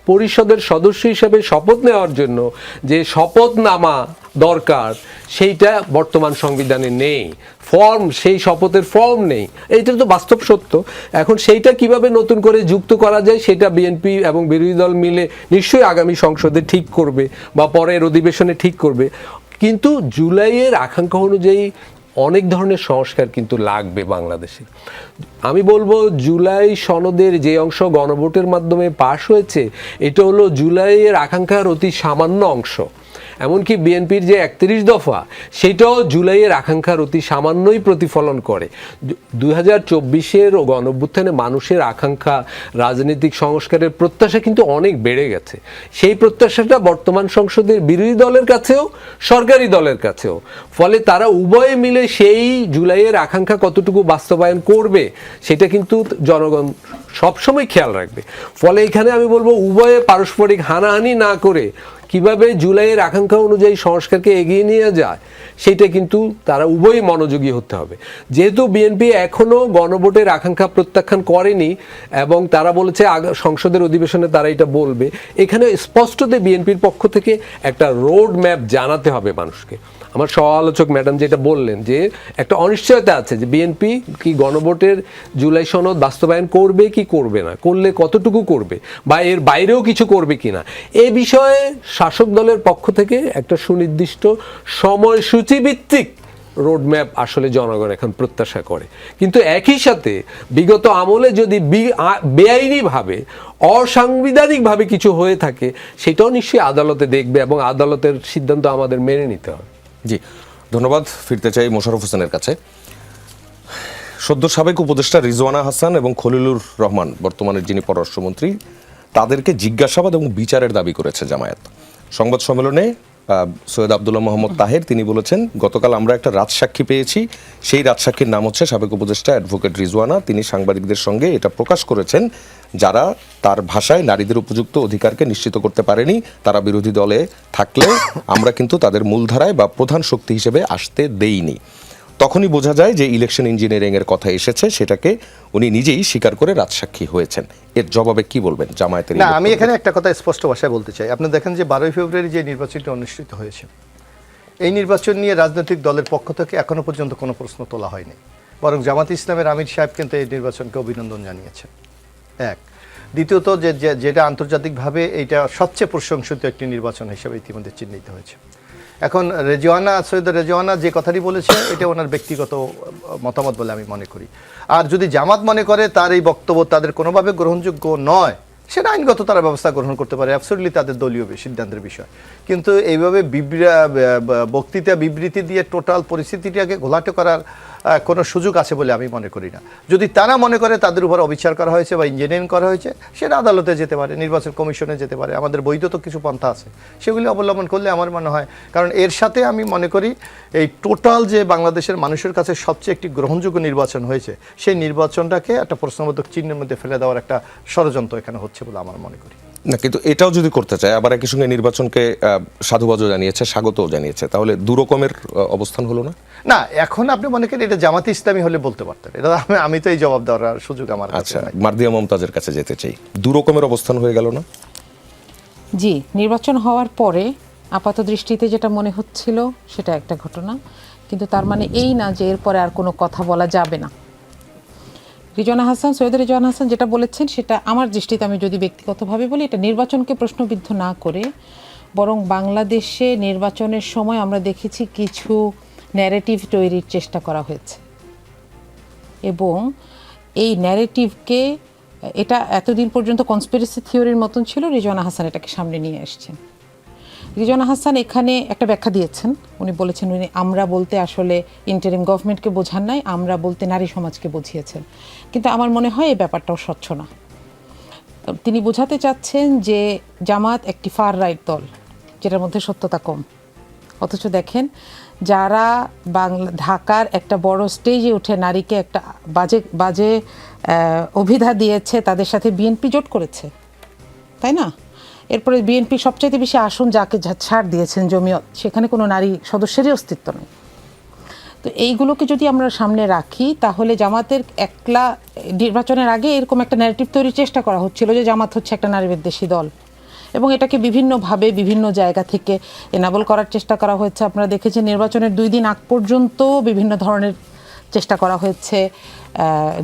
পরিষদের সদস্য হিসেবে শপথ নেওয়ার জন্য যে শপথনামা দরকার সেইটা বর্তমান সংবিধানে নেই, সেই শপথের ফর্ম নেই। এইটা তো বাস্তব সত্য। এখন সেইটা কিভাবে নতুন করে যুক্ত করা যায় সেটা বিএনপি এবং বিরোধী দল মিলে নিশ্চয়ই আগামী সংসদে ঠিক করবে বা পরের অধিবেশনে ঠিক করবে। কিন্তু জুলাইয়ের আকাঙ্ক্ষা অনুযায়ী অনেক ধরনের সংস্কার কিন্তু লাগবে বাংলাদেশে। আমি বলবো জুলাই সনদের যে অংশ গণভোটের মাধ্যমে পাশ হয়েছে, এটা হলো জুলাইয়ের আকাঙ্ক্ষার অতি সামান্য অংশ। এমনকি বিএনপির যে 31 দফা সেটাও জুলাইয়ের আকাঙ্ক্ষার অতি সামান্যই প্রতিফলন করে। 2024-এর গণঅভ্যুত্থানে মানুষের আকাঙ্ক্ষা, রাজনৈতিক সংস্কারের প্রত্যাশা কিন্তু অনেক বেড়ে গেছে। সেই প্রত্যাশাটা বর্তমান সংসদের বিরোধী দলের কাছেও, সরকারি দলের কাছেও। ফলে তারা উভয়ে মিলে সেই জুলাইয়ের আকাঙ্ক্ষা কতটুকু বাস্তবায়ন করবে সেটা কিন্তু জনগণ সবসময় খেয়াল রাখবে। ফলে এখানে আমি বলবো উভয়ে পারস্পরিক হানাহানি না করে কিভাবে জুলাইয়ের আকাঙ্ক্ষা অনুযায়ী সংস্কারকে এগিয়ে নিয়ে যায় সেটা কিন্তু তারা উভয়ই মনোযোগী হতে হবে। যেহেতু বিএনপি এখনও গণভোটের আকাঙ্ক্ষা প্রত্যাখ্যান করেনি এবং তারা বলেছে সংসদের অধিবেশনে তারা এটা বলবে, এখানে স্পষ্টতে বিএনপির পক্ষ থেকে একটা রোড ম্যাপ জানাতে হবে মানুষকে। আমার সহ আলোচক ম্যাডাম যেটা বললেন যে একটা অনিশ্চয়তা আছে যে বিএনপি কি গণভোটের জুলাই সনদ বাস্তবায়ন করবে কি করবে না, করলে কতটুকু করবে বা এর বাইরেও কিছু করবে কিনা, এ বিষয়ে শাসক দলের পক্ষ থেকে একটা সুনির্দিষ্ট সময়সূচি ভিত্তিক রোডম্যাপ আসলে জনগণ এখন প্রত্যাশা করে। কিন্তু একই সাথে বিগত আমলে যদি বেআইনিভাবে, অসাংবিধানিকভাবে কিছু হয়ে থাকে সেটাও নিশ্চয়ই আদালতে দেখবে এবং আদালতের সিদ্ধান্ত আমাদের মেনে নিতে হবে। জি, ধন্যবাদ। ফিরতে চাই মোশাররফ হোসেনের কাছে। সদ্য সাবেক উপদেষ্টা রিজওয়ানা হাসান এবং খলিলুর রহমান, বর্তমানের যিনি পররাষ্ট্রমন্ত্রী, তাদেরকে জিজ্ঞাসাবাদ এবং বিচারের দাবি করেছে জামায়াত। সংবাদ সম্মেলনে সৈয়দ আব্দুল্লাহ মোহাম্মদ তাহের, তিনি বলেছেন গতকাল আমরা একটা রাজসাক্ষী পেয়েছি, সেই রাজসাক্ষীর নাম হচ্ছে সাবেক উপদেষ্টা অ্যাডভোকেট রিজওয়ানা। তিনি সাংবাদিকদের সঙ্গে এটা প্রকাশ করেছেন, যারা তার ভাষায় নারীদের উপযুক্ত অধিকারকে নিশ্চিত করতে পারেনি, তারা বিরোধী দলে থাকলেও আমরা কিন্তু তাদের মূলধারায় বা প্রধান শক্তি হিসেবে আসতে দেইনি। তখনই বোঝা যায় যে ইলেকশন ইঞ্জিনিয়ারিং এর কথা এসেছে, সেটাকে উনি নিজেই স্বীকার করে রাজসাক্ষী হয়েছেন। এর জবাবে কি বলবেন জামায়াতের? না, আমি এখানে একটা কথা স্পষ্ট ভাষায় বলতে চাই। আপনি দেখেন যে 12 ফেব্রুয়ারি যে নির্বাচনটি অনুষ্ঠিত হয়েছে, এই নির্বাচন নিয়ে রাজনৈতিক দলের পক্ষ থেকে এখনো পর্যন্ত কোনো প্রশ্ন তোলা হয়নি, বরং জামাত ইসলামের আমির সাহেব কিন্তু এই নির্বাচনকে অভিনন্দন জানিয়েছেন। এক, দ্বিতীয়ত যেটা আন্তর্জাতিকভাবে এইটা সবচেয়ে প্রশংসিত একটি নির্বাচন হিসেবে ইতিমধ্যে চিহ্নিত হয়েছে। এখন সৈয়দ রেজওয়ানা যে কথাটি বলেছে, এটা ওনার ব্যক্তিগত মতামত বলে আমি মনে করি। আর যদি জামাত মনে করে তার এই বক্তব্য তাদের কোনোভাবে গ্রহণযোগ্য নয়, সেটা আইনগত তারা ব্যবস্থা গ্রহণ করতে পারে, অ্যাবসলিউটলি তাদের দলীয় সিদ্ধান্তের বিষয়। কিন্তু এইভাবে বক্তৃতা বিবৃতি দিয়ে টোটাল পরিস্থিতিটাকে ঘোলাটে করার কোনো সুযোগ আছে বলে আমি মনে করি না। যদি তারা মনে করে তাদের উপর অবিচার করা হয়েছে বা ইঞ্জিনিয়ারিং করা হয়েছে, সেটা আদালতে যেতে পারে, নির্বাচন কমিশনে যেতে পারে। আমাদের বৈধ কিছু পন্থা আছে, সেগুলি অবলম্বন করলে আমার মনে হয়। কারণ এর সাথে আমি মনে করি এই টোটাল যে বাংলাদেশের মানুষের কাছে সবচেয়ে একটি গ্রহণযোগ্য নির্বাচন হয়েছে, সেই নির্বাচনটাকে একটা প্রশ্নবোধক চিহ্নের মধ্যে ফেলে দেওয়ার একটা ষড়যন্ত্র এখানে হচ্ছে বলে আমার মনে করি। না, কিন্তু এটাও যদি করতে চায়, আবার একই সঙ্গে নির্বাচনকে সাধুবাদও জানিয়েছে, স্বাগতও জানিয়েছে, তাহলে দুরকমের অবস্থান হলো না? না, এখন আপনি মনে করেন এটা জামাতে ইসলামী হলে বলতে পারতেন, এটা আমি তো এই জবাব দেওয়ার সুযোগ আমার কাছে আচ্ছা, নাই। মার্দিয়া মমতাজের কাছে যেতে চাই, দুরকমের অবস্থান হয়ে গেল না? জি, নির্বাচন হওয়ার পরে আপাত দৃষ্টিতে যেটা মনে হচ্ছিল সেটা একটা ঘটনা, কিন্তু তার মানে এই না যে এরপরে আর কোনো কথা বলা যাবে না। সৈয়দ রেজওয়ানা হাসান যেটা বলেছেন, সেটা আমার দৃষ্টিতে, আমি যদি ব্যক্তিগতভাবে বলি, এটা নির্বাচনকে প্রশ্নবিদ্ধ না করে বরং বাংলাদেশে নির্বাচনের সময় আমরা দেখেছি কিছু ন্যারেটিভ তৈরির চেষ্টা করা হয়েছে, এবং এই ন্যারেটিভকে, এটা এতদিন পর্যন্ত কনস্পিরেসি থিওরির মতন ছিল, রেজওয়ানা হাসান এটাকে সামনে নিয়ে এসেছেন। রেজওয়ানা হাসান এখানে একটা ব্যাখ্যা দিয়েছেন, উনি বলেছেন উনি আমরা বলতে আসলে ইন্টারিম গভর্নমেন্টকে বোঝান নাই, আমরা বলতে নারী সমাজকে বুঝিয়েছেন। কিন্তু আমার মনে হয় এই ব্যাপারটাও স্বচ্ছ না। তিনি বোঝাতে চাচ্ছেন যে জামাত একটি ফার রাইট দল, যেটার মধ্যে সত্যতা কম। অথচ দেখেন, যারা ঢাকার একটা বড় স্টেজে উঠে নারীকে একটা বাজে বাজে অভিধা দিয়েছে, তাদের সাথে বিএনপি জোট করেছে, তাই না? এরপরে বিএনপি সবচাইতে বেশি আসন যাকে ছাড় দিয়েছেন জমিয়ত, সেখানে কোনো নারী সদস্যেরই অস্তিত্ব নেই। তো এইগুলোকে যদি আমরা সামনে রাখি, তাহলে জামাতের একলা নির্বাচনের আগে এরকম একটা ন্যারেটিভ তৈরির চেষ্টা করা হচ্ছিল যে জামাত হচ্ছে একটা নারী বিদ্বেষী দল, এবং এটাকে বিভিন্নভাবে বিভিন্ন জায়গা থেকে এনাবল করার চেষ্টা করা হয়েছে। আপনারা দেখেছেন নির্বাচনের 2 দিন আগ পর্যন্ত বিভিন্ন ধরনের চেষ্টা করা হয়েছে,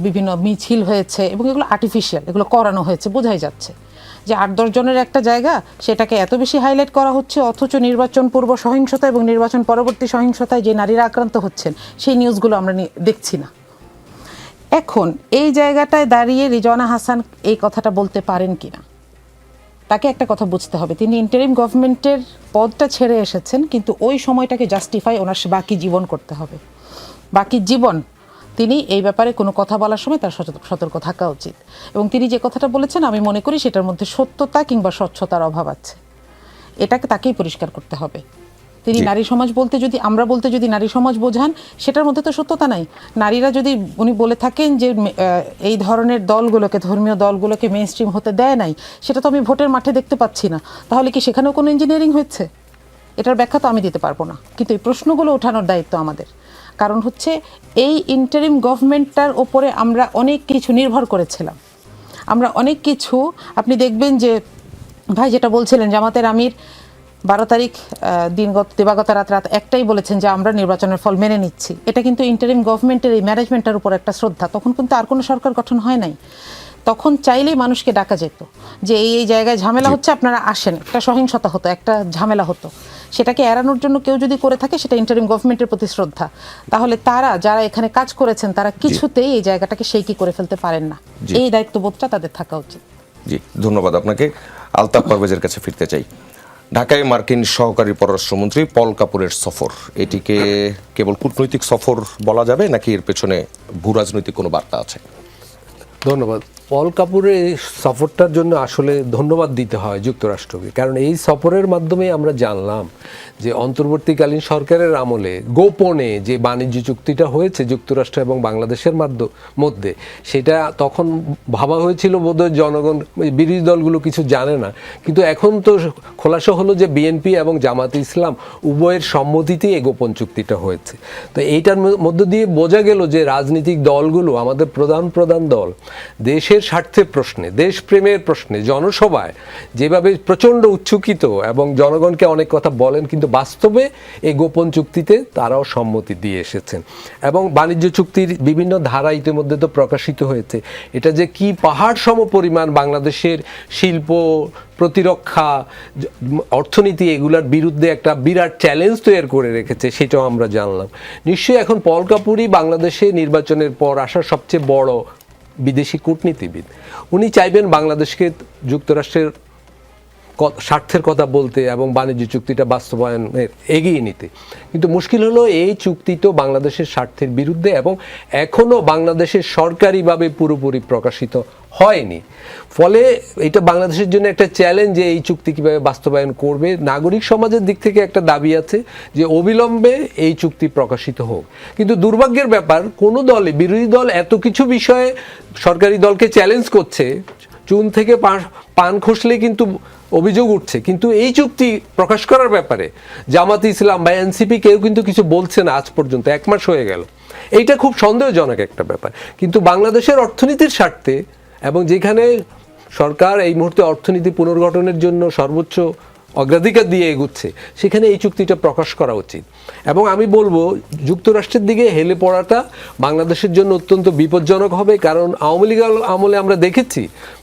বিভিন্ন মিছিল হয়েছে, এবং এগুলো আর্টিফিশিয়াল, এগুলো করানো হয়েছে, বোঝাই যাচ্ছে যে 8-10 জনের একটা জায়গা, সেটাকে এত বেশি হাইলাইট করা হচ্ছে, অথচ নির্বাচন পূর্ব সহিংসতা এবং নির্বাচন পরবর্তী সহিংসতায় যে নারীরা আক্রান্ত হচ্ছেন, সেই নিউজগুলো আমরা দেখছি না। এখন এই জায়গাটায় দাঁড়িয়ে রেজওয়ানা হাসান এই কথাটা বলতে পারেন কিনা, তাকে একটা কথা বুঝতে হবে, তিনি ইন্টারিম গভর্নমেন্টের পদটা ছেড়ে এসেছেন, কিন্তু ওই সময়টাকে জাস্টিফাই ওনার বাকি জীবন করতে হবে। বাকি জীবন তিনি এই ব্যাপারে কোনো কথা বলার সময় তার সতর্ক থাকা উচিত। এবং তিনি যে কথাটা বলেছেন, আমি মনে করি সেটার মধ্যে সত্যতা কিংবা স্বচ্ছতার অভাব আছে, এটাকে তাকেই পরিষ্কার করতে হবে। তিনি নারী সমাজ বলতে যদি নারী সমাজ বোঝান, সেটার মধ্যে তো সত্যতা নাই। নারীরা যদি উনি বলে থাকেন যে এই ধরনের দলগুলোকে, ধর্মীয় দলগুলোকে মেইন স্ট্রিম হতে দেয় নাই, সেটা তো আমি ভোটের মাঠে দেখতে পাচ্ছি না, তাহলে কি সেখানেও কোনো ইঞ্জিনিয়ারিং হচ্ছে? এটার ব্যাখ্যা তো আমি দিতে পারবো না, কিন্তু এই প্রশ্নগুলো ওঠানোর দায়িত্ব আমাদের। কারণ হচ্ছে এই ইন্টারিম গভর্নমেন্টটার ওপরে আমরা অনেক কিছু নির্ভর করেছিলাম, আমরা অনেক কিছু, আপনি দেখবেন যে ভাই যেটা বলছিলেন, জামাতের আমির 12 তারিখ দিবাগত রাত একটাই বলেছেন যে আমরা নির্বাচনের ফল মেনে নিচ্ছি। এটা কিন্তু ইন্টারিম গভর্নমেন্টের এই ম্যানেজমেন্টের উপর একটা শ্রদ্ধা। তখন কিন্তু আর কোনো সরকার গঠন হয় নাই, তখন চাইলেই মানুষকে ডাকা যেত যে এই জায়গায় ঝামেলা হচ্ছে, আপনারা আসেন, একটা সহিংসতা হতো, একটা ঝামেলা হতো। সেটাকে এড়ানোর জন্য কেউ যদি করে থাকে, সেটা ইন্টারিম গভর্নমেন্টের প্রতি শ্রদ্ধা। তাহলে তারা যারা এখানে কাজ করেছেন, তারা কিছুতেই এই জায়গাটাকে কি করে ফেলতে পারেন না, এই দায়িত্ববোধটা তাদের থাকা উচিত। জি, ধন্যবাদ আপনাকে। আলতাফ পারভেজের কাছে ফিরতে চাই। ঢাকায় মার্কিন সহকারী পররাষ্ট্রমন্ত্রী পল কাপুরের সফর, এটিকে কেবল কূটনৈতিক সফর বলা যাবে, নাকি এর পেছনে ভূ রাজনৈতিক কোনো বার্তা আছে? ধন্যবাদ। পল কাপুরের এই সফরটার জন্য আসলে ধন্যবাদ দিতে হয় যুক্তরাষ্ট্রকে, কারণ এই সফরের মাধ্যমে আমরা জানলাম যে অন্তর্বর্তীকালীন সরকারের আমলে গোপনে যে বাণিজ্য চুক্তিটা হয়েছে যুক্তরাষ্ট্র এবং বাংলাদেশের মধ্যে, সেটা তখন ভাবা হয়েছিল বোধহয় জনগণ, বিরোধী দলগুলো কিছু জানে না, কিন্তু এখন তো খোলাসা হলো যে বিএনপি এবং জামাতে ইসলাম উভয়ের সম্মতিতেই এই গোপন চুক্তিটা হয়েছে। তো এইটার মধ্য দিয়ে বোঝা গেল যে রাজনৈতিক দলগুলো, আমাদের প্রধান দল, দেশের স্বার্থের প্রশ্নে, দেশপ্রেমের প্রশ্নে জনসভায় যেভাবে প্রচণ্ড উচ্ছ্বসিত এবং জনগণকে অনেক কথা বলেন, কিন্তু বাস্তবে এই গোপন চুক্তিতে তারাও সম্মতি দিয়ে এসেছেন। এবং বাণিজ্য চুক্তির বিভিন্ন ধারা ইতিমধ্যে তো প্রকাশিত হয়েছে। এটা যে কি পাহাড় সম পরিমাণ বাংলাদেশের শিল্প, প্রতিরক্ষা, অর্থনীতি এগুলোর বিরুদ্ধে একটা বিরাট চ্যালেঞ্জ তৈরি করে রেখেছে, সেটাও আমরা জানলাম। নিশ্চয়ই এখন পল কাপুরই বাংলাদেশে নির্বাচনের পর আসা সবচেয়ে বড় বিদেশি কূটনীতিবিদ। উনি চাইবেন বাংলাদেশকে যুক্তরাষ্ট্রের স্বার্থের কথা বলতে এবং বাণিজ্য চুক্তিটা বাস্তবায়নের এগিয়ে নিতে, কিন্তু মুশকিল হলো এই চুক্তি তো বাংলাদেশের স্বার্থের বিরুদ্ধে এবং এখনও বাংলাদেশের সরকারিভাবে পুরোপুরি প্রকাশিত হয়নি। ফলে এটা বাংলাদেশের জন্য একটা চ্যালেঞ্জ যে এই চুক্তি কীভাবে বাস্তবায়ন করবে। নাগরিক সমাজের দিক থেকে একটা দাবি আছে যে অবিলম্বে এই চুক্তি প্রকাশিত হোক, কিন্তু দুর্ভাগ্যের ব্যাপার কোনো দলে, বিরোধী দল এত কিছু বিষয়ে সরকারি দলকে চ্যালেঞ্জ করছে, চুন থেকে পান খসলে কিন্তু অভিযোগ উঠছে, কিন্তু এই চুক্তি প্রকাশ করার ব্যাপারে জামাতে ইসলাম বা এনসিপি কেউ কিন্তু কিছু বলছে না আজ পর্যন্ত। 1 মাস হয়ে গেল। এইটা খুব সন্দেহজনক একটা ব্যাপার। কিন্তু বাংলাদেশের অর্থনীতির স্বার্থে এবং যেখানে সরকার এই মুহূর্তে অর্থনীতি পুনর্গঠনের জন্য সর্বোচ্চ অগ্রাধিকার দিয়ে এগুচ্ছে, সেখানে এই চুক্তিটা প্রকাশ করা উচিত। এবং আমি বলবো যুক্তরাষ্ট্রের দিকে হেলে পড়াটা বাংলাদেশের জন্য অত্যন্ত বিপজ্জনক হবে, কারণ আওয়ামী লীগ আমলে আমরা দেখেছি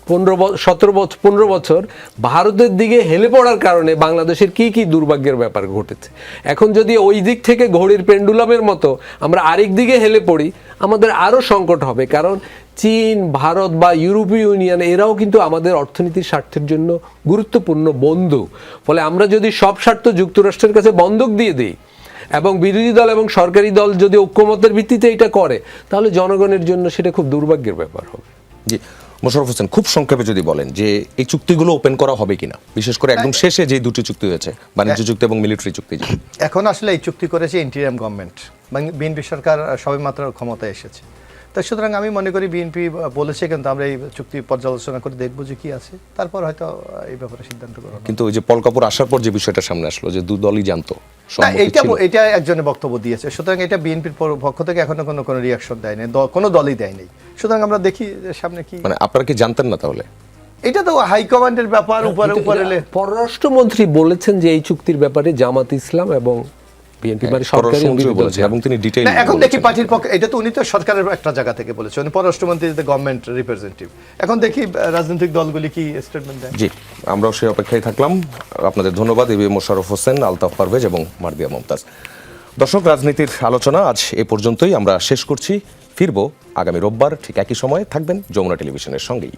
15 বছর ভারতের দিকে হেলে পড়ার কারণে বাংলাদেশের কি দুর্ভাগ্যের ব্যাপার ঘটেছে। এখন যদি ওই দিক থেকে ঘড়ির পেন্ডুলামের মতো আমরা আরেক দিকে হেলে পড়ি, আমাদের আরও সংকট হবে, কারণ চীন, ভারত বা ইউরোপীয় ইউনিয়ন এরাও কিন্তু আমাদের অর্থনীতির স্বার্থের জন্য গুরুত্বপূর্ণ বন্ধু। ফলে আমরা যদি সব স্বার্থ যুক্তরাষ্ট্রের কাছে বন্ধক দিয়ে দিই এবং বিরোধী দল এবং সরকারি দল যদি ঐক্যমতের ভিত্তিতে এটা করে, তাহলে জনগণের জন্য সেটা খুব দুর্ভাগ্যের ব্যাপার হবে। জি, মোশাররফ হোসেন, খুব সংক্ষেপে যদি বলেন যে এই চুক্তিগুলো ওপেন করা হবে কিনা, বিশেষ করে একদম শেষে যে দুটি চুক্তি হয়েছে, বাণিজ্য চুক্তি এবং মিলিটারি চুক্তি। এখন আসলে এই চুক্তি করেছে ইন্টিরিয়াম গভর্নমেন্ট, বিএনপি সরকার সবেমাত্র ক্ষমতায় এসেছে। তাই সুতরাং আমি মনে করি বিএনপি বলেছে, কিন্তু আমরা এই চুক্তি পর্যালোচনা করে দেখবো যে কি আছে, তারপর হয়তো এই ব্যাপারে সিদ্ধান্ত করবো। কিন্তু ওই যে পল কাপুর আসার পর যে বিষয়টা সামনে আসলো যে দু দলই জানতো, এটা একজনের বক্তব্য দিয়েছে, সুতরাং এটা বিএনপির পক্ষ থেকে এখনো কোনো রিয়াকশন দেয়নি, কোনো দলই দেয়নি। সুতরাং আমরা দেখি সামনে কি। মানে আপনারা কি জানতেন না তাহলে? এটা তো হাইকমান্ডের ব্যাপার, উপরে পররাষ্ট্রমন্ত্রী বলেছেন যে এই চুক্তির ব্যাপারে জামাত ইসলাম এবং বিএনপি মানে সরকারি বলেছে এবং তিনি ডিটেইল। এখন দেখি পার্টির পক্ষে, এটা তো উনি তো সরকারের একটা জায়গা থেকে বলেছে, উনি পররাষ্ট্রমন্ত্রী, গভর্নমেন্ট রিপ্রেজেন্টেটিভ। এখন দেখি রাজনৈতিক দলগুলি কি স্টেটমেন্ট দেয়। জি, আমরাও সেই অপেক্ষায় থাকলাম। আপনাদের ধন্যবাদ এবি মোশাররফ হোসেন, আলতাফ পারভেজ এবং মার্দিয়া মমতাজ। দর্শক, রাজনীতির আলোচনা আজ এ পর্যন্তই আমরা শেষ করছি। ফিরবো আগামী রোববার ঠিক একই সময়ে। থাকবেন যমুনা টেলিভিশনের সঙ্গেই।